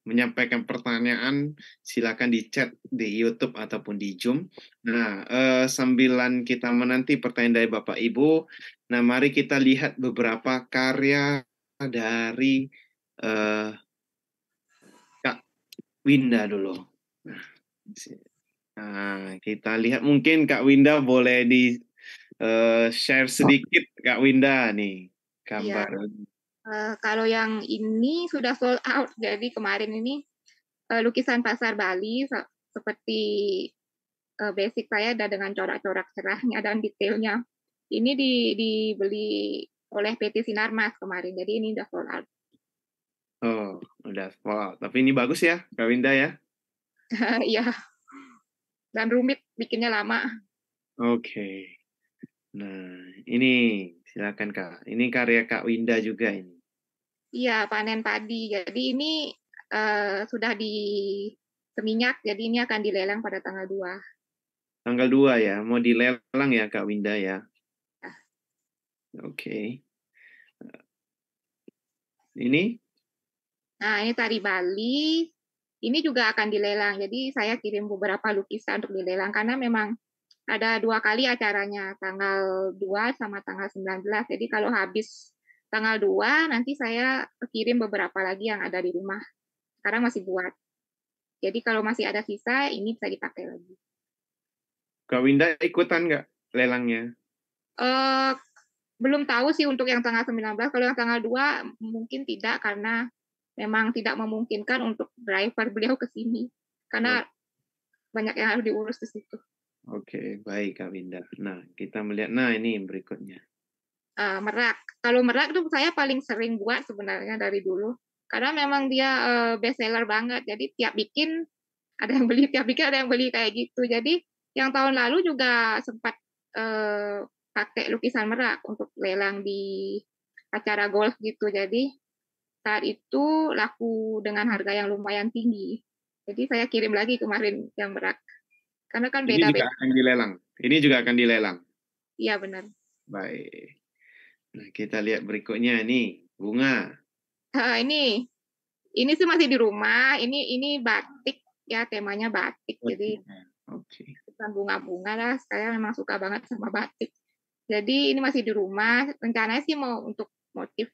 Speaker 1: menyampaikan pertanyaan, silakan di chat di YouTube ataupun di Zoom. Nah, sambilan kita menanti pertanyaan dari Bapak Ibu, nah mari kita lihat beberapa karya dari Kak Winda dulu. Nah, kita lihat mungkin Kak Winda boleh di share sedikit Kak Winda nih gambar.
Speaker 3: Kalau yang ini sudah sold out, jadi kemarin ini lukisan pasar Bali seperti basic saya ada dengan corak-corak cerahnya dan detailnya. Ini dibeli oleh PT Sinarmas kemarin, jadi ini udah sold out.
Speaker 1: Oh, udah sold out. Tapi ini bagus ya, Kak Winda ya?
Speaker 3: Iya. Dan rumit, bikinnya lama.
Speaker 1: Oke. Nah, ini silakan Kak. Ini karya Kak Winda juga ini.
Speaker 3: Iya, panen padi. Jadi ini sudah di Seminyak, jadi ini akan dilelang pada tanggal 2.
Speaker 1: Tanggal 2 ya, mau dilelang ya Kak Winda ya? Oke. Ini?
Speaker 3: Nah, ini tari Bali. Ini juga akan dilelang. Jadi saya kirim beberapa lukisan untuk dilelang karena memang ada 2 kali acaranya, tanggal 2 sama tanggal 19. Jadi kalau habis tanggal 2, nanti saya kirim beberapa lagi yang ada di rumah. Sekarang masih buat. Jadi kalau masih ada sisa, ini bisa dipakai lagi.
Speaker 1: Kak Winda ikutan nggak lelangnya?
Speaker 3: Belum tahu sih untuk yang tanggal 19. Kalau yang tanggal 2 mungkin tidak, karena memang tidak memungkinkan untuk driver beliau ke sini. Karena banyak yang harus diurus di situ.
Speaker 1: Oke, baik Kak Winda. Nah, kita melihat, nah ini berikutnya.
Speaker 3: Merak. Kalau merak itu saya paling sering buat sebenarnya dari dulu. Karena memang dia best seller banget. Jadi tiap bikin ada yang beli, tiap bikin ada yang beli kayak gitu. Jadi yang tahun lalu juga sempat pakai lukisan merak untuk lelang di acara golf gitu. Jadi saat itu laku dengan harga yang lumayan tinggi. Jadi saya kirim lagi kemarin yang merak. Karena kan
Speaker 1: Ini juga
Speaker 3: beda-beda.
Speaker 1: akan dilelang. Ini juga akan dilelang.
Speaker 3: Iya, benar.
Speaker 1: Baik. Nah, kita lihat berikutnya nih, bunga.
Speaker 3: Ini sih masih di rumah. Ini batik ya, temanya batik. Jadi bukan bunga-bunga lah. Saya memang suka banget sama batik. Jadi ini masih di rumah. Rencananya sih mau untuk motif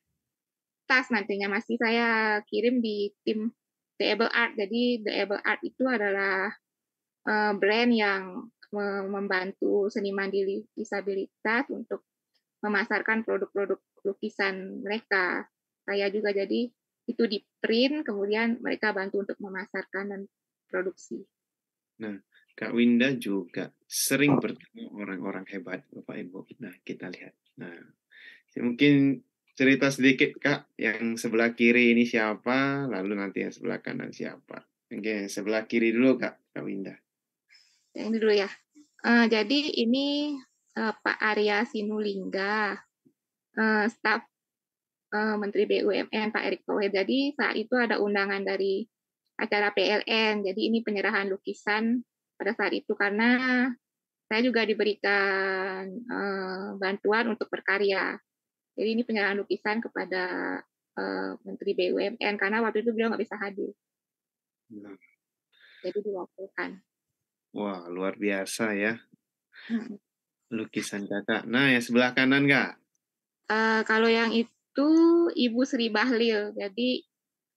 Speaker 3: tas nantinya masih saya kirim di tim The Able Art. Jadi The Able Art itu adalah brand yang membantu seniman disabilitas untuk memasarkan produk-produk lukisan mereka. Saya juga jadi itu di print, kemudian mereka bantu untuk memasarkan dan produksi.
Speaker 1: Nah, Kak Winda juga sering bertemu orang-orang hebat, Bapak Ibu. Nah, kita lihat. Nah, mungkin cerita sedikit Kak, yang sebelah kiri ini siapa, lalu nanti yang sebelah kanan siapa. Oke, sebelah kiri dulu Kak Winda.
Speaker 3: Yang ini dulu ya. Jadi ini Pak Arya Sinulinga, staf Menteri BUMN Pak Erick Thohir. Jadi saat itu ada undangan dari acara PLN. Jadi ini penyerahan lukisan pada saat itu karena saya juga diberikan bantuan untuk berkarya. Jadi ini penyerahan lukisan kepada Menteri BUMN karena waktu itu beliau nggak bisa hadir. Jadi diwakilkan.
Speaker 1: Wah, luar biasa ya. Lukisan Kakak. Nah, yang sebelah kanan Kak?
Speaker 3: Kalau yang itu Ibu Sri Bahlil. Jadi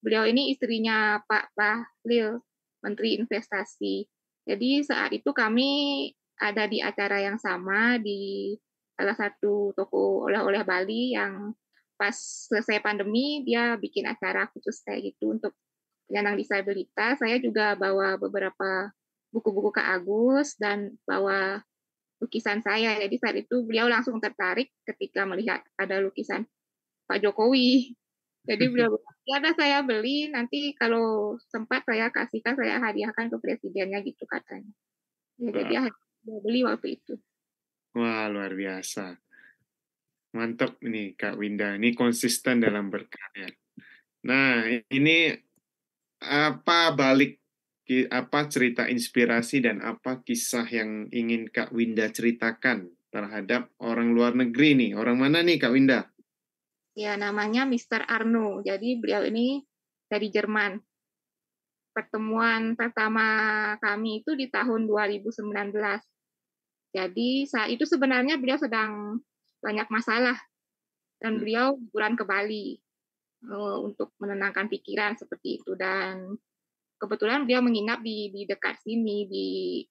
Speaker 3: beliau ini istrinya Pak Bahlil, Menteri Investasi. Jadi saat itu kami ada di acara yang sama di salah satu toko oleh-oleh Bali yang pas selesai pandemi dia bikin acara khusus kayak gitu untuk penyandang disabilitas. Saya juga bawa beberapa buku-buku Kak Agus dan bawa lukisan saya. Jadi saat itu beliau langsung tertarik ketika melihat ada lukisan Pak Jokowi. Jadi beliau bilang, ya udah saya beli, nanti kalau sempat saya kasihkan, saya hadiahkan ke presidennya gitu katanya. Ya, jadi akhirnya beli waktu itu.
Speaker 1: Wah, luar biasa. Mantap nih Kak Winda. Ini konsisten dalam berkarya. Nah, ini apa cerita inspirasi dan apa kisah yang ingin Kak Winda ceritakan terhadap orang luar negeri nih? Orang mana nih Kak Winda?
Speaker 3: Ya, namanya Mr. Arno. Jadi beliau ini dari Jerman. Pertemuan pertama kami itu di tahun 2019. Jadi saat itu sebenarnya beliau sedang banyak masalah dan beliau liburan ke Bali untuk menenangkan pikiran seperti itu. Dan kebetulan beliau menginap di dekat sini di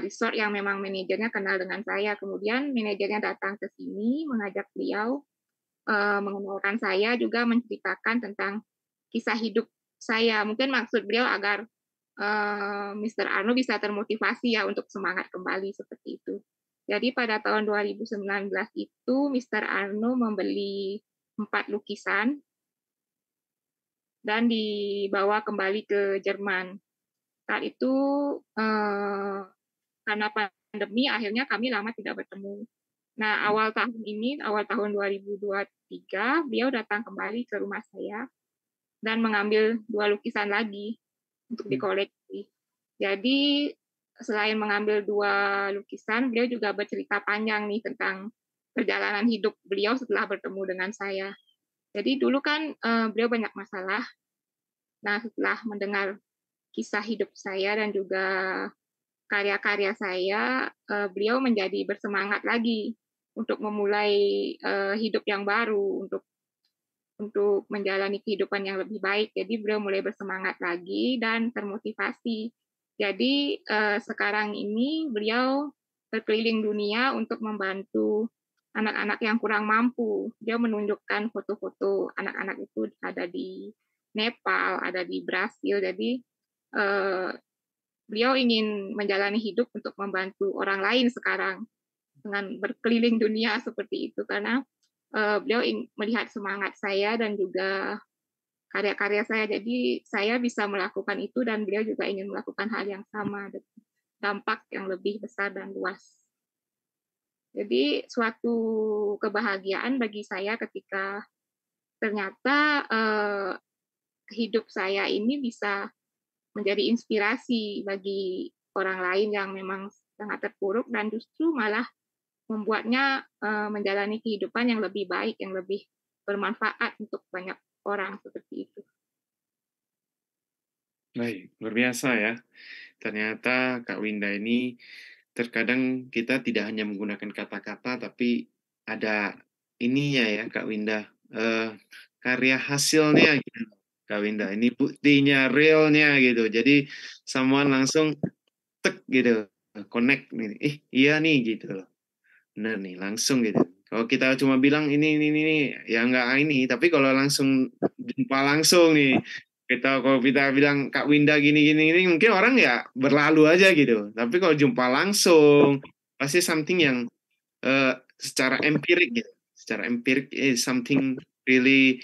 Speaker 3: resort yang memang manajernya kenal dengan saya. Kemudian manajernya datang ke sini mengajak beliau mengenalkan saya, juga menceritakan tentang kisah hidup saya. Mungkin maksud beliau agar Mr. Arno bisa termotivasi ya untuk semangat kembali seperti itu. Jadi pada tahun 2019 itu Mr. Arno membeli 4 lukisan dan dibawa kembali ke Jerman. Saat itu karena pandemi akhirnya kami lama tidak bertemu. Nah, awal tahun 2023, beliau datang kembali ke rumah saya dan mengambil 2 lukisan lagi untuk dikoleksi. Jadi, selain mengambil 2 lukisan, beliau juga bercerita panjang nih tentang perjalanan hidup beliau setelah bertemu dengan saya. Jadi dulu kan beliau banyak masalah. Nah, setelah mendengar kisah hidup saya dan juga karya-karya saya, beliau menjadi bersemangat lagi untuk memulai hidup yang baru, untuk menjalani kehidupan yang lebih baik. Jadi beliau mulai bersemangat lagi dan termotivasi. Jadi sekarang ini beliau berkeliling dunia untuk membantu anak-anak yang kurang mampu. Dia menunjukkan foto-foto anak-anak itu ada di Nepal, ada di Brasil. Jadi beliau ingin menjalani hidup untuk membantu orang lain sekarang dengan berkeliling dunia seperti itu, karena beliau melihat semangat saya dan juga karya-karya saya. Jadi saya bisa melakukan itu dan beliau juga ingin melakukan hal yang sama, dampak yang lebih besar dan luas. Jadi suatu kebahagiaan bagi saya ketika ternyata hidup saya ini bisa menjadi inspirasi bagi orang lain yang memang sangat terpuruk dan justru malah membuatnya menjalani kehidupan yang lebih baik, yang lebih bermanfaat untuk banyak orang seperti itu.
Speaker 1: Baik, luar biasa ya. Ternyata Kak Winda ini terkadang kita tidak hanya menggunakan kata-kata, tapi ada ininya ya Kak Winda, karya hasilnya gitu. Kak Winda, ini buktinya, realnya gitu. Jadi someone langsung tek gitu, connect nih, iya nih gitu loh. Benar nih, langsung gitu. Kalau kita cuma bilang ini, ya nggak ini. Tapi kalau langsung jumpa langsung nih, kalau kita bilang Kak Winda gini, mungkin orang ya berlalu aja gitu. Tapi kalau jumpa langsung, pasti something yang secara empirik gitu. Secara empirik is something really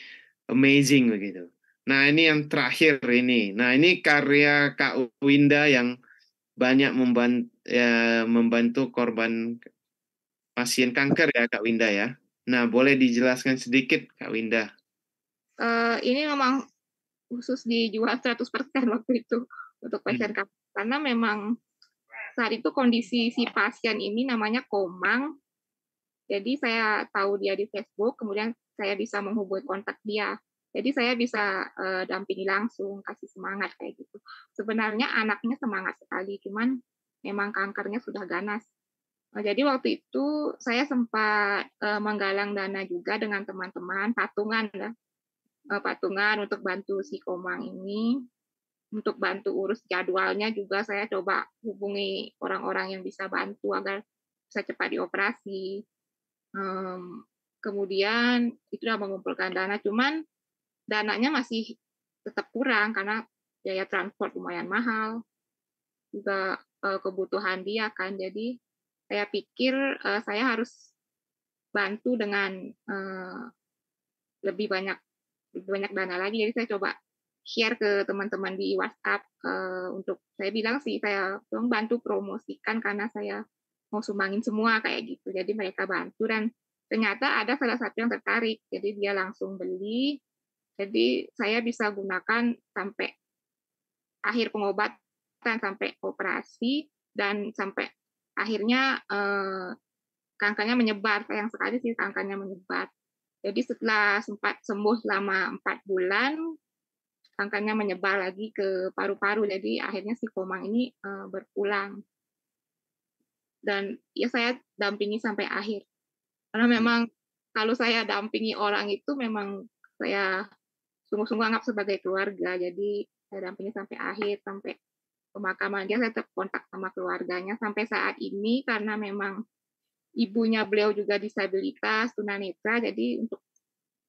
Speaker 1: amazing begitu. Nah ini yang terakhir ini. Nah ini karya Kak Winda yang banyak membantu korban pasien kanker ya Kak Winda ya. Nah, boleh dijelaskan sedikit Kak Winda?
Speaker 3: Ini memang khusus dijual 100% waktu itu untuk pasien kanker. Karena memang saat itu kondisi si pasien ini namanya Komang. Jadi saya tahu dia di Facebook, kemudian saya bisa menghubungi kontak dia. Jadi saya bisa dampingi langsung, kasih semangat kayak gitu. Sebenarnya anaknya semangat sekali, cuman memang kankernya sudah ganas. Jadi waktu itu saya sempat menggalang dana juga dengan teman-teman, patungan untuk bantu si Komang ini, untuk bantu urus jadwalnya juga saya coba hubungi orang-orang yang bisa bantu agar bisa cepat dioperasi. kemudian itu sudah mengumpulkan dana, cuman dananya masih tetap kurang karena biaya transport lumayan mahal, juga kebutuhan dia kan. Jadi saya pikir saya harus bantu dengan lebih banyak dana lagi. Jadi saya coba share ke teman-teman di WhatsApp untuk saya bilang sih saya tolong bantu promosikan karena saya mau sumbangin semua kayak gitu. Jadi mereka bantu dan ternyata ada salah satu yang tertarik. Jadi dia langsung beli. Jadi saya bisa gunakan sampai akhir pengobatan, sampai operasi, dan sampai akhirnya kankernya menyebar. Sayang sekali sih kankernya menyebar. Jadi setelah sempat sembuh selama 4 bulan, kankernya menyebar lagi ke paru-paru. Jadi akhirnya si Komang ini berpulang. Dan ya saya dampingi sampai akhir. Karena memang kalau saya dampingi orang itu memang saya sungguh-sungguh anggap sebagai keluarga. Jadi saya dampingi sampai akhir, sampai pemakaman dia. Saya tetap kontak sama keluarganya sampai saat ini karena memang ibunya beliau juga disabilitas tunanetra. Jadi untuk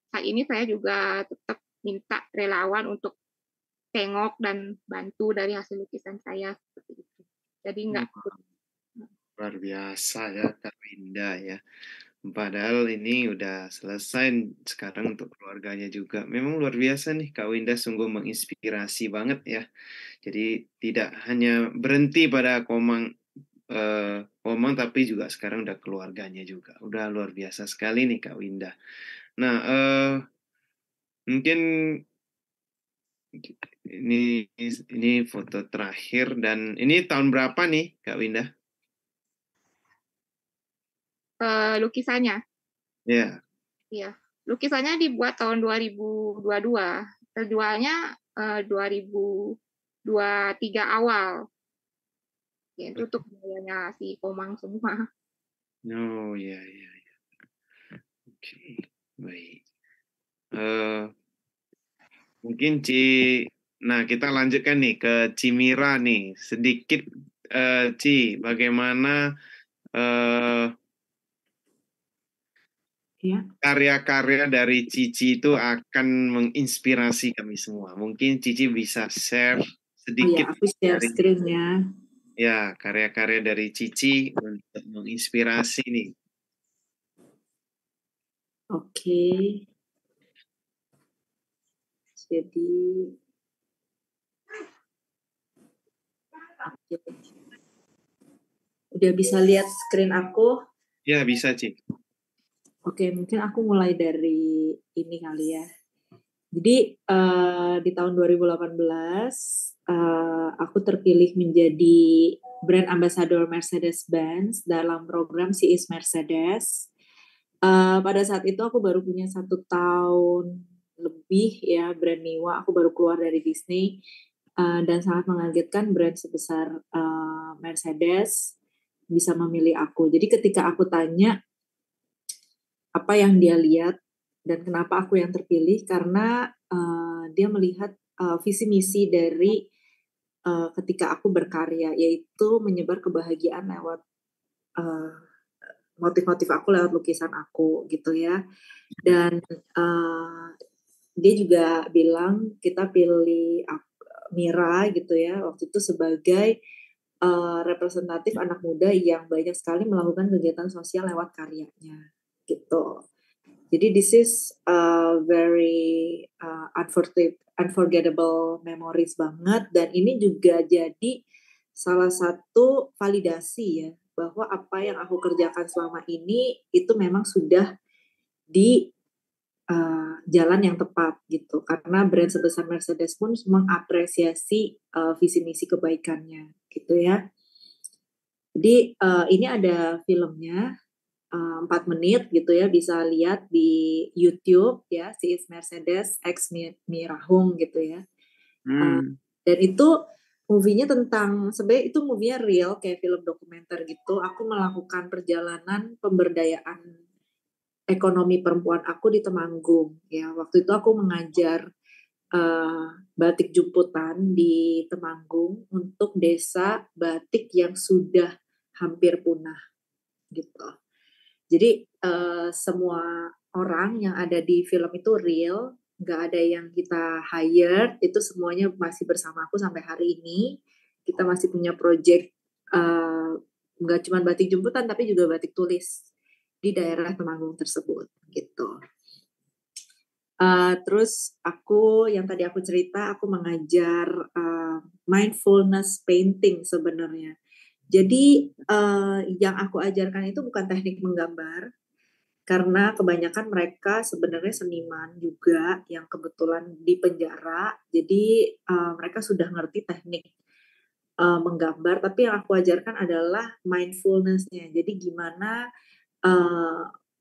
Speaker 3: saat ini saya juga tetap minta relawan untuk tengok dan bantu dari hasil lukisan saya seperti itu. Jadi enggak
Speaker 1: luar biasa ya Kak Winda ya. Padahal ini udah selesai sekarang untuk keluarganya juga. Memang luar biasa nih Kak Winda, sungguh menginspirasi banget ya. Jadi tidak hanya berhenti pada Komang tapi juga sekarang udah keluarganya juga. Udah luar biasa sekali nih Kak Winda. Nah, mungkin ini foto terakhir dan ini tahun berapa nih Kak Winda?
Speaker 3: Lukisannya.
Speaker 1: Ya.
Speaker 3: Iya. Lukisannya dibuat tahun 2022. Terjualnya 2023 awal. Ya, itu untuk biayanya si Komang semua.
Speaker 1: Oh ya. Oke, baik. Mungkin nah kita lanjutkan nih ke Cimira nih. Sedikit Ci, bagaimana karya-karya dari Cici itu akan menginspirasi kami semua. Mungkin Cici bisa share sedikit.
Speaker 2: Aku share screen-nya.
Speaker 1: Ya, karya-karya dari Cici untuk menginspirasi nih.
Speaker 2: Oke. Jadi udah bisa lihat screen aku?
Speaker 1: Ya, bisa, Ci.
Speaker 2: Oke, mungkin aku mulai dari ini kali ya. Jadi di tahun 2018 aku terpilih menjadi brand ambassador Mercedes-Benz dalam program She is Mercedes. Pada saat itu aku baru punya 1 tahun lebih ya brand Niwa. Aku baru keluar dari Disney dan sangat mengagetkan brand sebesar Mercedes bisa memilih aku. Jadi ketika aku tanya apa yang dia lihat dan kenapa aku yang terpilih, karena dia melihat visi misi dari ketika aku berkarya, yaitu menyebar kebahagiaan lewat motif-motif aku lewat lukisan aku gitu ya. Dan dia juga bilang kita pilih Mira gitu ya waktu itu sebagai representatif anak muda yang banyak sekali melakukan kegiatan sosial lewat karyanya gitu. Jadi this is very unforgettable memories banget, dan ini juga jadi salah satu validasi ya bahwa apa yang aku kerjakan selama ini itu memang sudah di jalan yang tepat gitu, karena brand sebesar Mercedes pun mengapresiasi visi misi kebaikannya gitu ya. Jadi ini ada filmnya 4 menit gitu ya, bisa lihat di YouTube ya, She is Mercedes X Mira Hung gitu ya. Dan itu movie-nya tentang, sebenarnya itu movie-nya real kayak film dokumenter gitu. Aku melakukan perjalanan pemberdayaan ekonomi perempuan aku di Temanggung ya. Waktu itu aku mengajar batik jumputan di Temanggung untuk desa batik yang sudah hampir punah gitu. Jadi semua orang yang ada di film itu real, nggak ada yang kita hire, itu semuanya masih bersama aku sampai hari ini. Kita masih punya project nggak cuma batik jemputan tapi juga batik tulis di daerah Temanggung tersebut gitu. Terus yang tadi aku cerita, aku mengajar mindfulness painting sebenarnya. Jadi yang aku ajarkan itu bukan teknik menggambar, karena kebanyakan mereka sebenarnya seniman juga yang kebetulan di penjara. Jadi mereka sudah ngerti teknik menggambar, tapi yang aku ajarkan adalah mindfulness-nya. Jadi gimana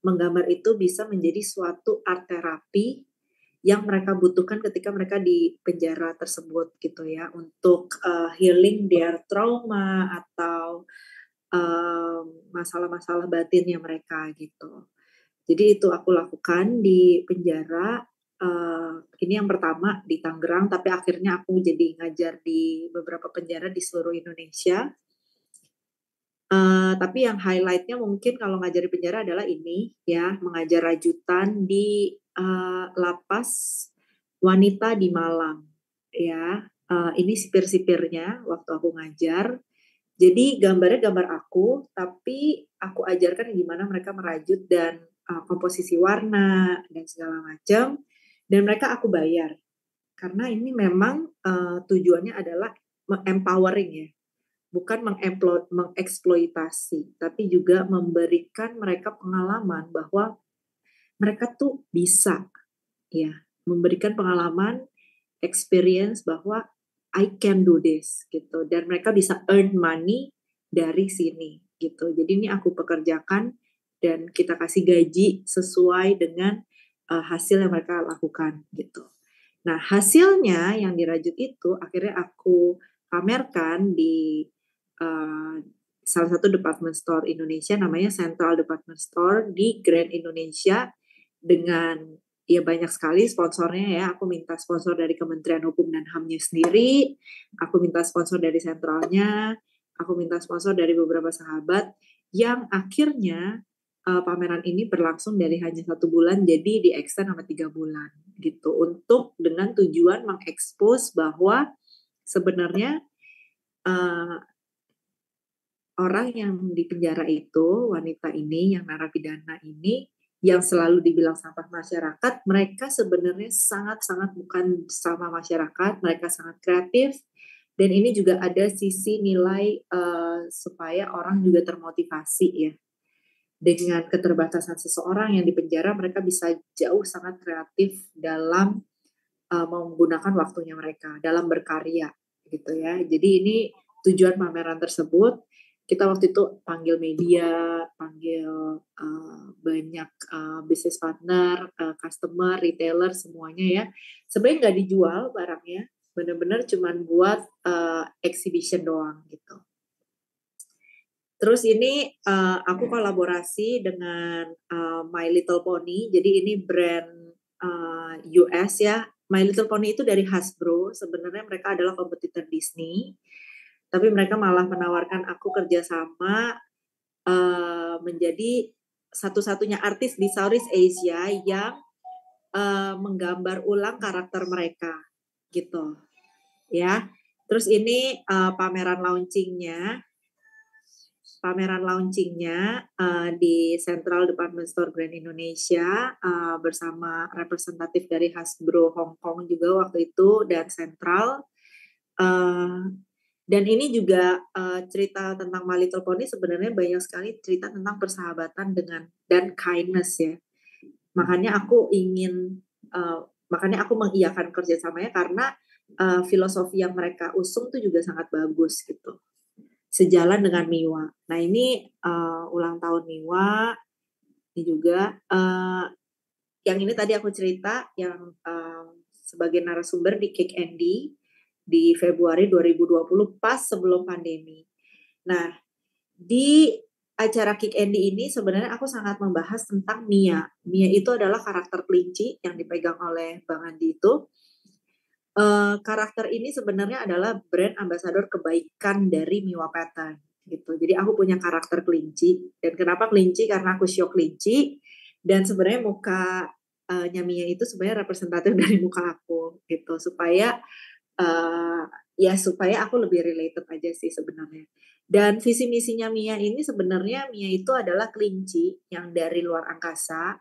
Speaker 2: menggambar itu bisa menjadi suatu art terapi yang mereka butuhkan ketika mereka di penjara tersebut gitu ya, untuk healing their trauma atau masalah-masalah batinnya mereka gitu. Jadi itu aku lakukan di penjara. Ini yang pertama di Tangerang, tapi akhirnya aku jadi ngajar di beberapa penjara di seluruh Indonesia. Tapi yang highlightnya mungkin kalau ngajar di penjara adalah ini ya, mengajar rajutan di lapas wanita di Malang ya. Ini sipir-sipirnya waktu aku ngajar. Jadi gambarnya gambar aku, tapi aku ajarkan gimana mereka merajut dan komposisi warna dan segala macam. Dan mereka aku bayar, karena ini memang tujuannya adalah empowering ya, bukan mengeksploitasi, tapi juga memberikan mereka pengalaman bahwa mereka tuh bisa ya, memberikan pengalaman, experience bahwa I can do this gitu, dan mereka bisa earn money dari sini gitu. Jadi ini aku pekerjakan dan kita kasih gaji sesuai dengan hasil yang mereka lakukan gitu. Nah, hasilnya yang dirajut itu akhirnya aku pamerkan di salah satu department store Indonesia, namanya Central Department Store di Grand Indonesia, dengan ya banyak sekali sponsornya ya. Aku minta sponsor dari Kementerian Hukum dan HAM-nya sendiri, aku minta sponsor dari sentralnya, aku minta sponsor dari beberapa sahabat, yang akhirnya pameran ini berlangsung dari hanya 1 bulan jadi di-extend sama 3 bulan gitu, untuk dengan tujuan mengekspos bahwa sebenarnya orang yang di penjara itu, wanita ini yang narapidana ini, yang selalu dibilang sampah masyarakat, mereka sebenarnya sangat-sangat bukan sampah masyarakat, mereka sangat kreatif, dan ini juga ada sisi nilai supaya orang juga termotivasi ya. Dengan keterbatasan seseorang yang di penjara, mereka bisa jauh sangat kreatif dalam menggunakan waktunya mereka, dalam berkarya gitu ya. Jadi ini tujuan pameran tersebut. Kita waktu itu panggil media, panggil banyak business partner, customer, retailer, semuanya ya. Sebenarnya nggak dijual barangnya, benar-benar cuman buat exhibition doang gitu. Terus ini aku kolaborasi dengan My Little Pony. Jadi ini brand US ya. My Little Pony itu dari Hasbro. Sebenarnya mereka adalah kompetitor Disney. Tapi mereka malah menawarkan aku kerjasama menjadi satu-satunya artis di Southeast Asia yang menggambar ulang karakter mereka gitu ya. Terus ini pameran launchingnya di Central Department Store Grand Indonesia bersama representatif dari Hasbro Hong Kong juga waktu itu, dan Central. Dan ini juga cerita tentang My Little Pony, sebenarnya banyak sekali cerita tentang persahabatan dan kindness ya. Makanya aku mengiyakan kerjasamanya, karena filosofi yang mereka usung tuh juga sangat bagus gitu, sejalan dengan Miwa. Nah ini ulang tahun Miwa. Ini juga yang ini tadi aku cerita yang sebagai narasumber di Kick Andy di Februari 2020 pas sebelum pandemi. Nah di acara Kick Andy ini sebenarnya aku sangat membahas tentang Mia. Mia itu adalah karakter kelinci yang dipegang oleh Bang Andi itu. Karakter ini sebenarnya adalah brand ambassador kebaikan dari Miwa Pattern gitu. Jadi aku punya karakter kelinci, dan kenapa kelinci? Karena aku show kelinci, Dan sebenarnya mukanya Mia itu sebenarnya representatif dari muka aku gitu, supaya supaya aku lebih related aja sih sebenarnya. Dan visi misinya Mia ini sebenarnya, Mia itu adalah kelinci yang dari luar angkasa.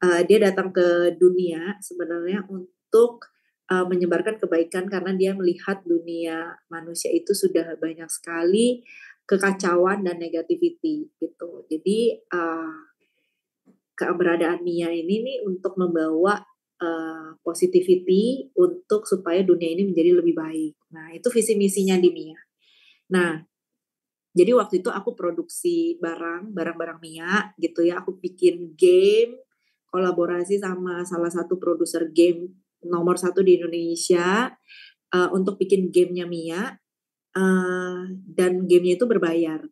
Speaker 2: Dia datang ke dunia sebenarnya untuk menyebarkan kebaikan, karena dia melihat dunia manusia itu sudah banyak sekali kekacauan dan negativity gitu. Jadi keberadaan Mia ini nih untuk membawa positivity untuk supaya dunia ini menjadi lebih baik. Nah, itu visi misinya di Mia. Nah, jadi waktu itu aku produksi barang-barang Mia gitu ya. Aku bikin game, kolaborasi sama salah satu produser game nomor 1 di Indonesia untuk bikin gamenya Mia, dan gamenya itu berbayar.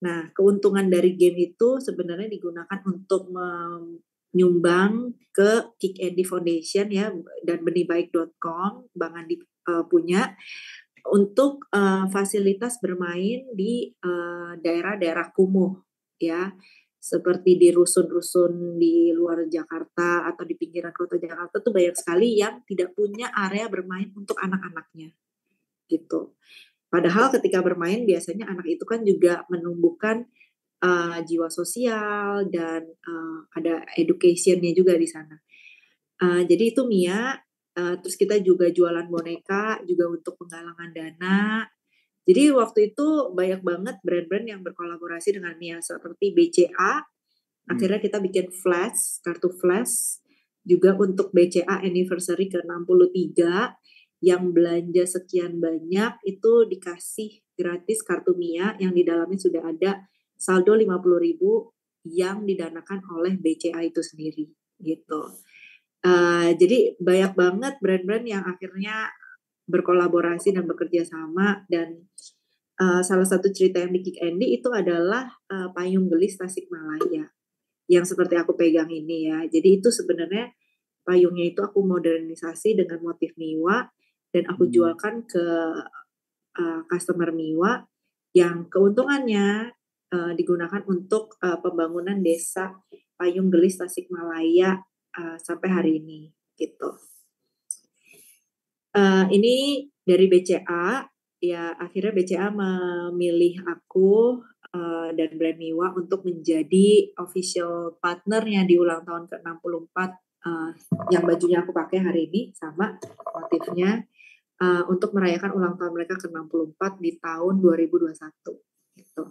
Speaker 2: Nah, keuntungan dari game itu sebenarnya digunakan untuk menyumbang ke Kick Andy Foundation ya, dan benihbaik.com, Bang Andi punya, untuk fasilitas bermain di daerah-daerah kumuh ya, seperti di rusun-rusun di luar Jakarta atau di pinggiran kota Jakarta tuh banyak sekali yang tidak punya area bermain untuk anak-anaknya gitu. Padahal ketika bermain biasanya anak itu kan juga menumbuhkan jiwa sosial dan ada education-nya juga di sana. Jadi itu Mia, terus kita juga jualan boneka juga untuk penggalangan dana. Jadi waktu itu banyak banget brand-brand yang berkolaborasi dengan Mia seperti BCA. Akhirnya kita bikin flash, kartu flash juga untuk BCA anniversary ke-63, yang belanja sekian banyak itu dikasih gratis kartu Mia yang di dalamnya sudah ada saldo 50.000 yang didanakan oleh BCA itu sendiri gitu. Jadi banyak banget brand-brand yang akhirnya berkolaborasi dan bekerja sama. Dan salah satu cerita yang di Kick Andy itu adalah payung gelis Tasikmalaya yang seperti aku pegang ini ya. Jadi itu sebenarnya payungnya itu aku modernisasi dengan motif Miwa dan aku jualkan ke customer Miwa, yang keuntungannya digunakan untuk pembangunan desa Payung Gelis Tasikmalaya sampai hari ini gitu. Ini dari BCA ya, akhirnya BCA memilih aku dan brand Miwa untuk menjadi official partnernya di ulang tahun ke-64 yang bajunya aku pakai hari ini sama motifnya, untuk merayakan ulang tahun mereka ke-64 di tahun 2021 gitu.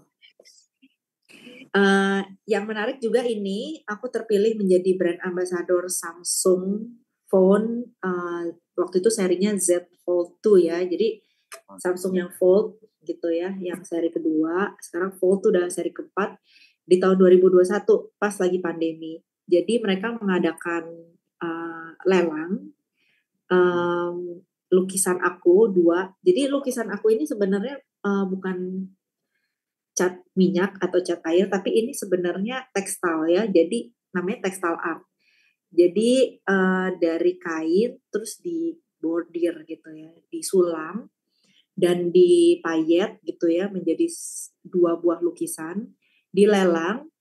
Speaker 2: Yang menarik juga ini, aku terpilih menjadi brand ambassador Samsung Phone, waktu itu serinya Z Fold 2 ya, jadi Samsung yang Fold gitu ya, yang seri kedua, sekarang Fold tuh udah seri keempat di tahun 2021 pas lagi pandemi. Jadi mereka mengadakan lelang lukisan aku 2. Jadi lukisan aku ini sebenarnya bukan cat minyak atau cat air, tapi ini sebenarnya tekstil ya, jadi namanya textile art. Jadi dari kain terus di bordir gitu ya, disulam dan dipayet gitu ya menjadi 2 buah lukisan, dilelang.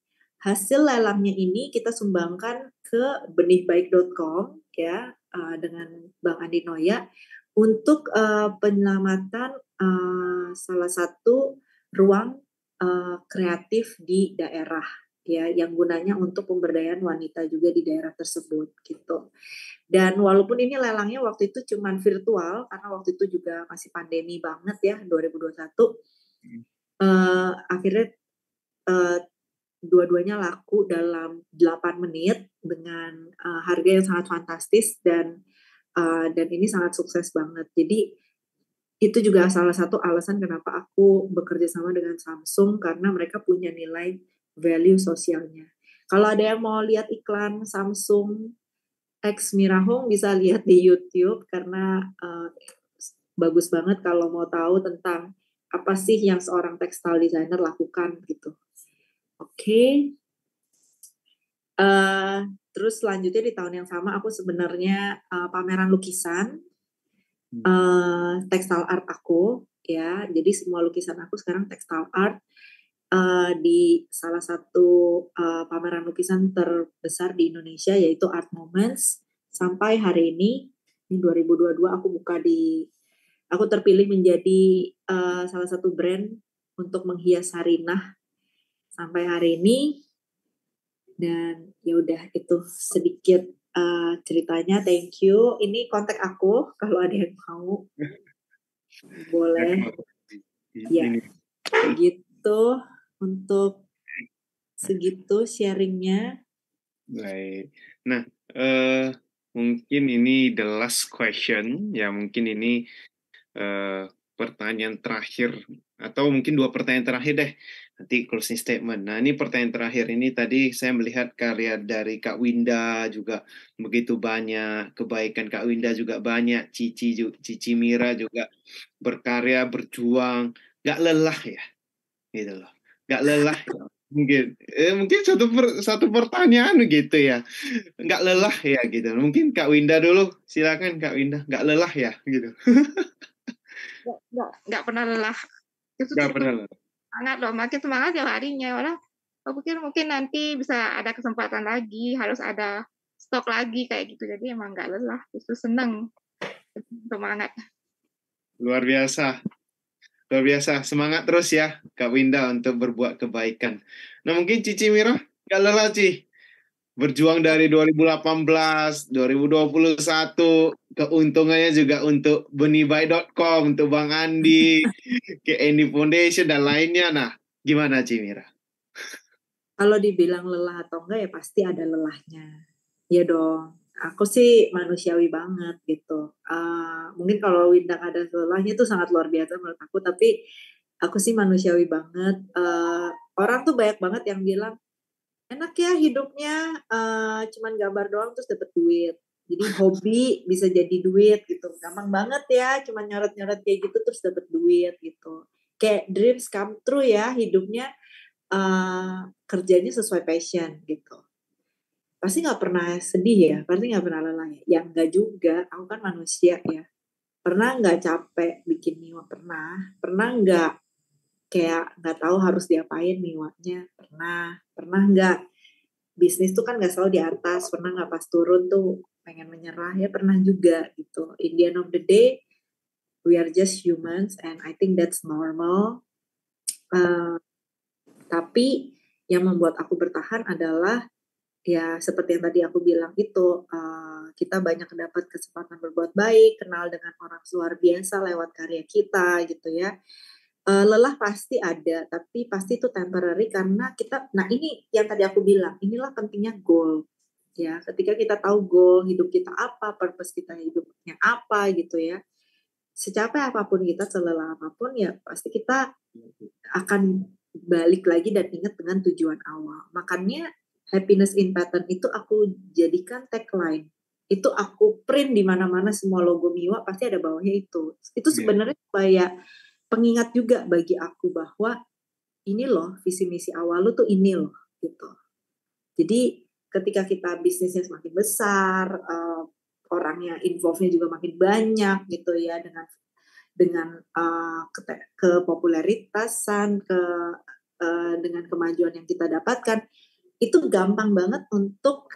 Speaker 2: Hasil lelangnya ini kita sumbangkan ke benihbaik.com ya, dengan Bang Andi Noya untuk penyelamatan salah satu ruang kreatif di daerah ya, yang gunanya untuk pemberdayaan wanita juga di daerah tersebut gitu. Dan walaupun ini lelangnya waktu itu cuman virtual karena waktu itu juga masih pandemi banget ya 2021, akhirnya dua-duanya laku dalam 8 menit dengan harga yang sangat fantastis dan ini sangat sukses banget. Jadi itu juga salah satu alasan kenapa aku bekerja sama dengan Samsung, karena mereka punya nilai value sosialnya. Kalau ada yang mau lihat iklan Samsung X Mirahong bisa lihat di YouTube karena bagus banget kalau mau tahu tentang apa sih yang seorang textile designer lakukan gitu. Oke. Terus selanjutnya di tahun yang sama aku sebenarnya pameran lukisan textile art aku ya. Jadi semua lukisan aku sekarang textile art. di salah satu pameran lukisan terbesar di Indonesia, yaitu Art Moments. Sampai hari ini 2022 aku terpilih menjadi salah satu brand untuk menghias Sarinah sampai hari ini. Dan ya udah, itu sedikit ceritanya. Thank you. Ini kontak aku kalau ada yang mau. Boleh. Ya, gitu untuk segitu sharingnya.
Speaker 1: Baik. Nah, mungkin ini the last question. Ya, mungkin ini pertanyaan terakhir, atau mungkin 2 pertanyaan terakhir deh. Nanti closing statement. Nah, ini pertanyaan terakhir ini tadi saya melihat karya dari Kak Winda juga begitu banyak, kebaikan Kak Winda juga banyak, Cici Mira juga berkarya, berjuang, nggak lelah ya, gitu loh. Nggak lelah ya. Mungkin satu pertanyaan gitu ya, nggak lelah ya gitu. Mungkin Kak Winda dulu, silakan Kak Winda, nggak lelah ya gitu.
Speaker 3: Nggak pernah lelah. Justru
Speaker 1: Nggak pernah lelah.
Speaker 3: semangat loh, makin semangat tiap harinya. Orang aku pikir mungkin nanti bisa ada kesempatan lagi, harus ada stok lagi kayak gitu. Jadi emang nggak lelah, justru seneng, semangat.
Speaker 1: Luar biasa. Luar biasa. Semangat terus ya Kak Winda untuk berbuat kebaikan. Nah, mungkin Cici Mira nggak lelah, Ci. Berjuang dari 2018, 2021, keuntungannya juga untuk benibai.com, untuk Bang Andi, ke Andy Foundation, dan lainnya. Nah, gimana Ci Mira?
Speaker 2: Kalau dibilang lelah atau enggak, ya pasti ada lelahnya. Ya dong, aku sih manusiawi banget gitu. Mungkin kalau Winda ada lelahnya itu sangat luar biasa menurut aku, tapi aku sih manusiawi banget. Orang tuh banyak banget yang bilang, enak ya hidupnya cuman gambar doang terus dapet duit. Jadi hobi bisa jadi duit gitu. Gampang banget ya, cuman nyoret-nyoret kayak gitu terus dapet duit gitu. Kayak dreams come true ya hidupnya, kerjanya sesuai passion gitu. Pasti nggak pernah sedih ya, pasti nggak pernah lelah ya. Ya enggak juga, aku kan manusia ya. Pernah nggak capek bikin miwa? Pernah nggak kayak nggak tahu harus diapain miwanya? Pernah nggak bisnis tuh kan nggak selalu di atas, pernah nggak pas turun tuh pengen menyerah? Ya pernah juga gitu. In the end of the day, we are just humans and I think that's normal. Tapi yang membuat aku bertahan adalah ya seperti yang tadi aku bilang itu, kita banyak dapat kesempatan berbuat baik, kenal dengan orang luar biasa lewat karya kita gitu ya. Lelah pasti ada, tapi pasti itu temporary karena kita, nah ini yang tadi aku bilang, inilah pentingnya goal ya. Ketika kita tahu goal hidup kita apa, purpose kita hidupnya apa gitu ya. Secapek apapun kita, selelah apapun ya pasti kita akan balik lagi dan ingat dengan tujuan awal. Makanya happiness in pattern itu aku jadikan tagline. Itu aku print di mana-mana, semua logo Miwa pasti ada bawahnya itu. Itu sebenarnya supaya pengingat juga bagi aku bahwa ini loh visi misi awal lu tuh ini loh gitu. Jadi ketika kita bisnisnya semakin besar, orangnya involve-nya juga makin banyak gitu ya, dengan kepopuleritasan, dengan kemajuan yang kita dapatkan, itu gampang banget untuk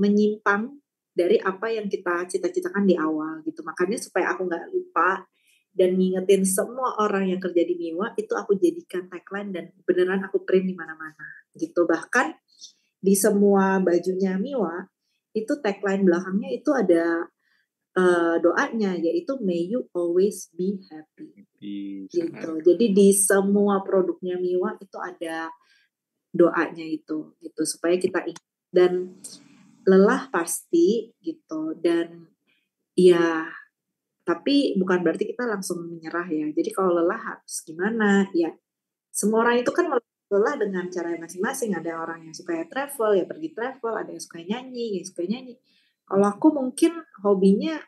Speaker 2: menyimpang dari apa yang kita cita-citakan di awal gitu. Makanya supaya aku nggak lupa dan ngingetin semua orang yang kerja di Miwa, itu aku jadikan tagline dan beneran aku print di mana-mana gitu. Bahkan di semua bajunya Miwa itu tagline belakangnya itu ada doanya, yaitu may you always be happy gitu. Jadi di semua produknya Miwa itu ada doanya itu gitu supaya kita ingat. Dan lelah pasti gitu, dan ya tapi bukan berarti kita langsung menyerah ya. Jadi kalau lelah harus gimana ya, semua orang itu kan lelah dengan cara masing-masing. Ada orang yang suka travel, ya pergi travel, ada yang suka nyanyi, Kalau aku mungkin hobinya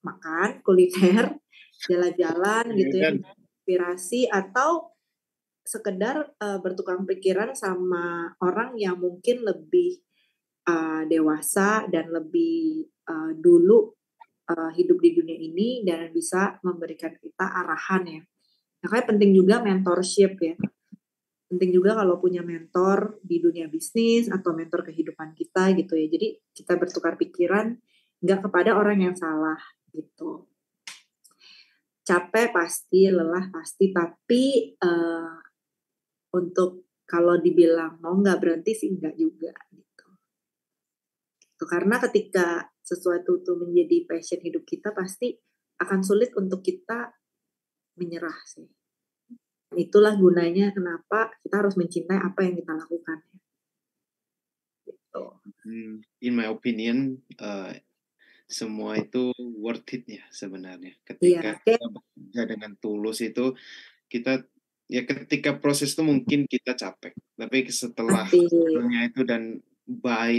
Speaker 2: makan, kuliner, jalan-jalan gitu ya, inspirasi, atau sekedar bertukar pikiran sama orang yang mungkin lebih dewasa dan lebih dulu hidup di dunia ini dan bisa memberikan kita arahan ya. Makanya penting juga mentorship ya. penting juga kalau punya mentor di dunia bisnis atau mentor kehidupan kita gitu ya. Jadi kita bertukar pikiran, nggak kepada orang yang salah gitu. Capek pasti, lelah pasti, tapi untuk kalau dibilang mau nggak berhenti sih nggak juga gitu. Karena ketika sesuatu itu menjadi passion hidup kita pasti akan sulit untuk kita menyerah sih. Itulah gunanya kenapa kita harus mencintai apa yang kita lakukan. Gitu.
Speaker 1: In my opinion, semua itu worth it ya sebenarnya. Ketika kita bekerja dengan tulus itu, kita ya ketika proses itu mungkin kita capek, tapi setelah hasilnya itu dan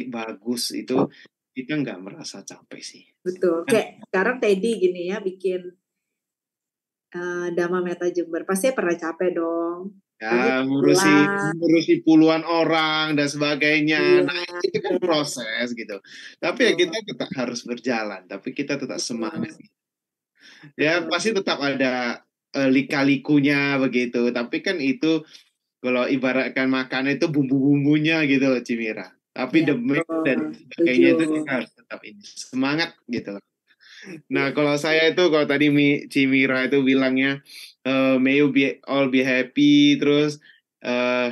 Speaker 1: bagus itu kita nggak merasa capek sih.
Speaker 2: Betul. Kayak sekarang Teddy gini ya bikin Dhamma Metta Jember, pasti pernah capek dong.
Speaker 1: Ya, ngurusi puluhan orang dan sebagainya. Nah, itu kan proses gitu. Tapi ya kita tetap harus berjalan, tapi kita tetap semangat. Ya, pasti tetap ada lika-likunya begitu. Tapi kan itu kalau ibaratkan makan itu bumbu-bumbunya gitu loh, Cimira. Tapi demi dan sebagainya itu kita harus tetap ini semangat gitu loh. Nah, kalau saya itu kalau tadi Cimira itu bilangnya may you all be happy, terus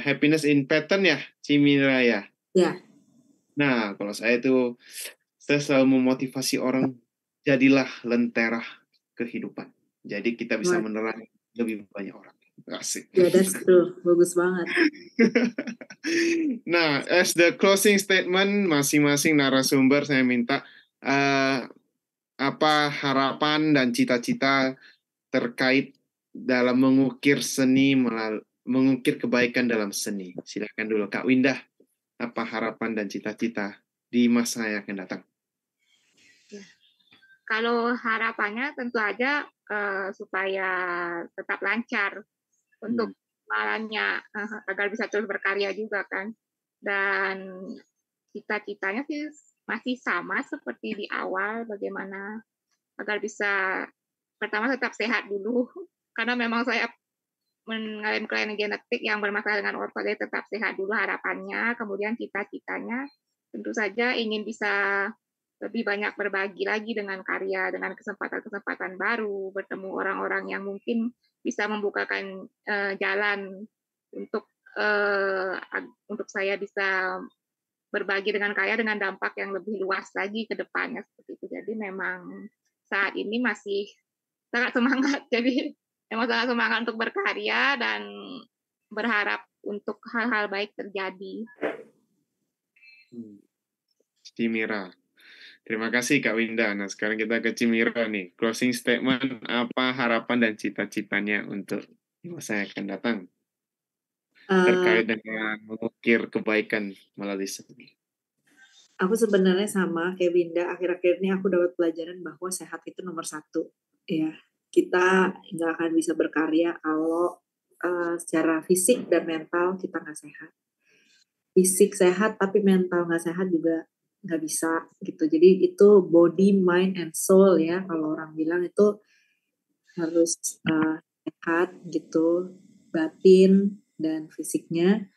Speaker 1: happiness in pattern ya, Cimira ya.
Speaker 2: Ya.
Speaker 1: Nah, kalau saya itu saya selalu memotivasi orang, jadilah lentera kehidupan. Jadi kita bisa menerangi lebih banyak orang. Asik.
Speaker 2: Ya, that's true. Bagus banget.
Speaker 1: Nah, as the closing statement, masing-masing narasumber saya minta apa harapan dan cita-cita terkait dalam mengukir seni, mengukir kebaikan dalam seni. Silakan dulu Kak Windah, apa harapan dan cita-cita di masa yang akan datang?
Speaker 3: Kalau harapannya tentu aja supaya tetap lancar untuk malamnya agar bisa terus berkarya juga kan. Dan cita-citanya sih masih sama seperti di awal, bagaimana agar bisa pertama tetap sehat dulu karena memang saya mengalami kelainan genetik yang bermasalah dengan otot, jadi tetap sehat dulu harapannya. Kemudian cita-citanya tentu saja ingin bisa lebih banyak berbagi lagi dengan karya, dengan kesempatan-kesempatan baru, bertemu orang-orang yang mungkin bisa membukakan jalan untuk saya bisa berbagi dengan karya dengan dampak yang lebih luas lagi ke depannya seperti itu. Jadi memang saat ini masih sangat semangat. Jadi memang sangat semangat untuk berkarya dan berharap untuk hal-hal baik terjadi.
Speaker 1: Cimira. Terima kasih Kak Winda. Nah, sekarang kita ke Cimira nih. Closing statement, apa harapan dan cita-citanya untuk masa yang akan datang? Terkait dengan mengukir kebaikan melalui seni.
Speaker 2: Aku sebenarnya sama kayak Winda. Akhir-akhir ini aku dapat pelajaran bahwa sehat itu nomor 1. Ya, kita nggak akan bisa berkarya kalau secara fisik dan mental kita nggak sehat. Fisik sehat tapi mental nggak sehat juga nggak bisa gitu. Jadi itu body, mind, and soul ya. Kalau orang bilang itu harus sehat gitu, batin dan fisiknya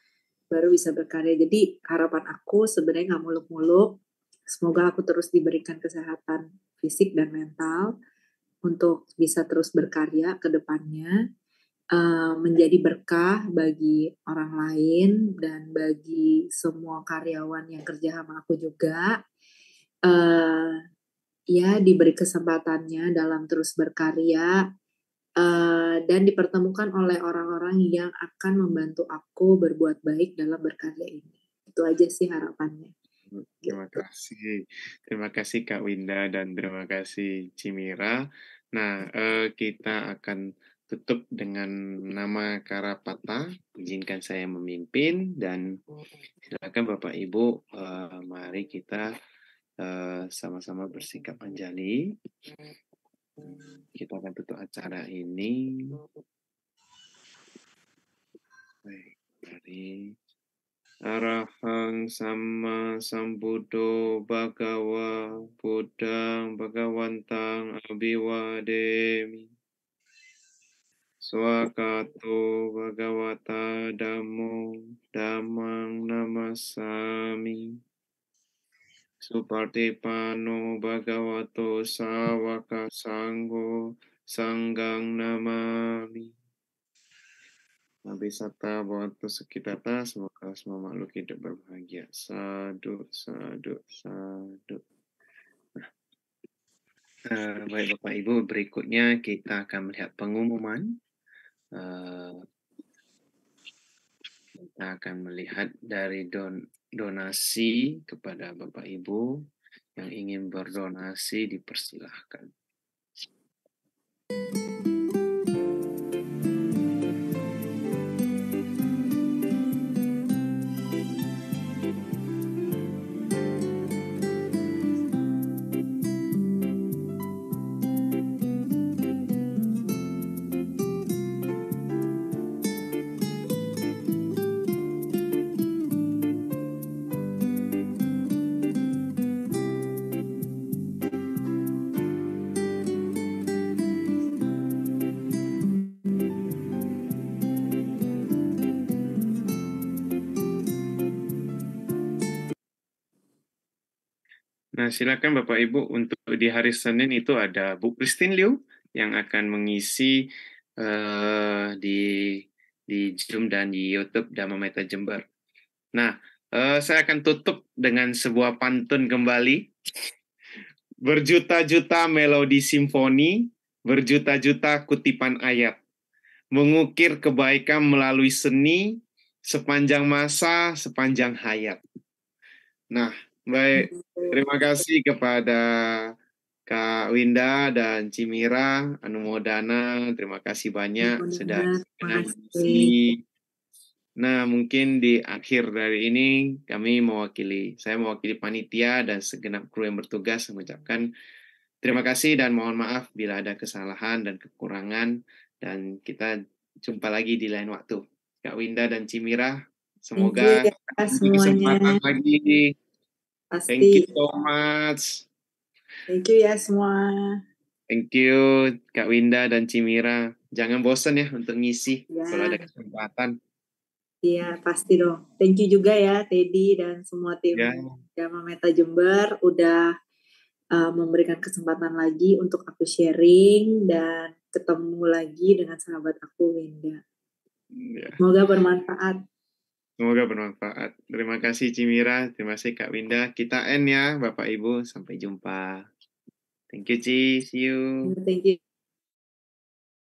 Speaker 2: baru bisa berkarya. Jadi harapan aku sebenarnya nggak muluk-muluk. Semoga aku terus diberikan kesehatan fisik dan mental untuk bisa terus berkarya ke depannya, menjadi berkah bagi orang lain dan bagi semua karyawan yang kerja sama aku juga. Ya diberi kesempatannya dalam terus berkarya dan dipertemukan oleh orang-orang yang akan membantu aku berbuat baik dalam berkarya ini. Itu aja sih harapannya.
Speaker 1: Terima kasih. Terima kasih Kak Winda dan terima kasih Cimira. Nah, kita akan tutup dengan nama Karapata. Izinkan saya memimpin dan silakan Bapak Ibu, mari kita sama-sama bersikap anjali. Kita akan tutup acara ini. Baik, mari. Arahang Sama Sambuddho Bhagava Buddhang Bhagavantang Abhiwademi. Swakato Bhagavata Dhammo Dhammang Namasami. Supartipano Bhagavato Sawaka Sangho Sanggang Namami. Abhisata Bhavato Sukitata. Semoga semua makhluk hidup berbahagia. Sadhu, sadhu, sadhu. Baik Bapak Ibu, berikutnya kita akan melihat pengumuman. Kita akan melihat dari donasi kepada Bapak Ibu yang ingin berdonasi, dipersilahkan. Nah, silakan Bapak Ibu, untuk di hari Senin itu ada Bu Christine Liu yang akan mengisi di Zoom dan di YouTube Dhamma Metta Jember. Nah, saya akan tutup dengan sebuah pantun kembali. Berjuta-juta melodi simfoni, berjuta-juta kutipan ayat, mengukir kebaikan melalui seni, sepanjang masa, sepanjang hayat. Nah, baik. Terima kasih kepada Kak Winda dan Cimira, Anumodana. Terima kasih banyak sudah mengisi. Nah, mungkin di akhir dari ini saya mewakili panitia dan segenap kru yang bertugas mengucapkan terima kasih dan mohon maaf bila ada kesalahan dan kekurangan, dan kita jumpa lagi di lain waktu. Kak Winda dan Cimira, semoga kesempatan lagi.
Speaker 2: Pasti.
Speaker 1: Thank you so much.
Speaker 2: Thank you ya semua.
Speaker 1: Thank you Kak Winda dan Cimira. Jangan bosan ya untuk ngisi kalau ada kesempatan.
Speaker 2: Iya, pasti dong. Thank you juga ya Teddy dan semua tim Dhamma Metta Jember udah memberikan kesempatan lagi untuk aku sharing dan ketemu lagi dengan sahabat aku Winda. Semoga bermanfaat.
Speaker 1: Semoga bermanfaat. Terima kasih Cimira, terima kasih Kak Winda. Kita end ya Bapak Ibu, sampai jumpa. Thank you Ci, see you.
Speaker 2: Thank you.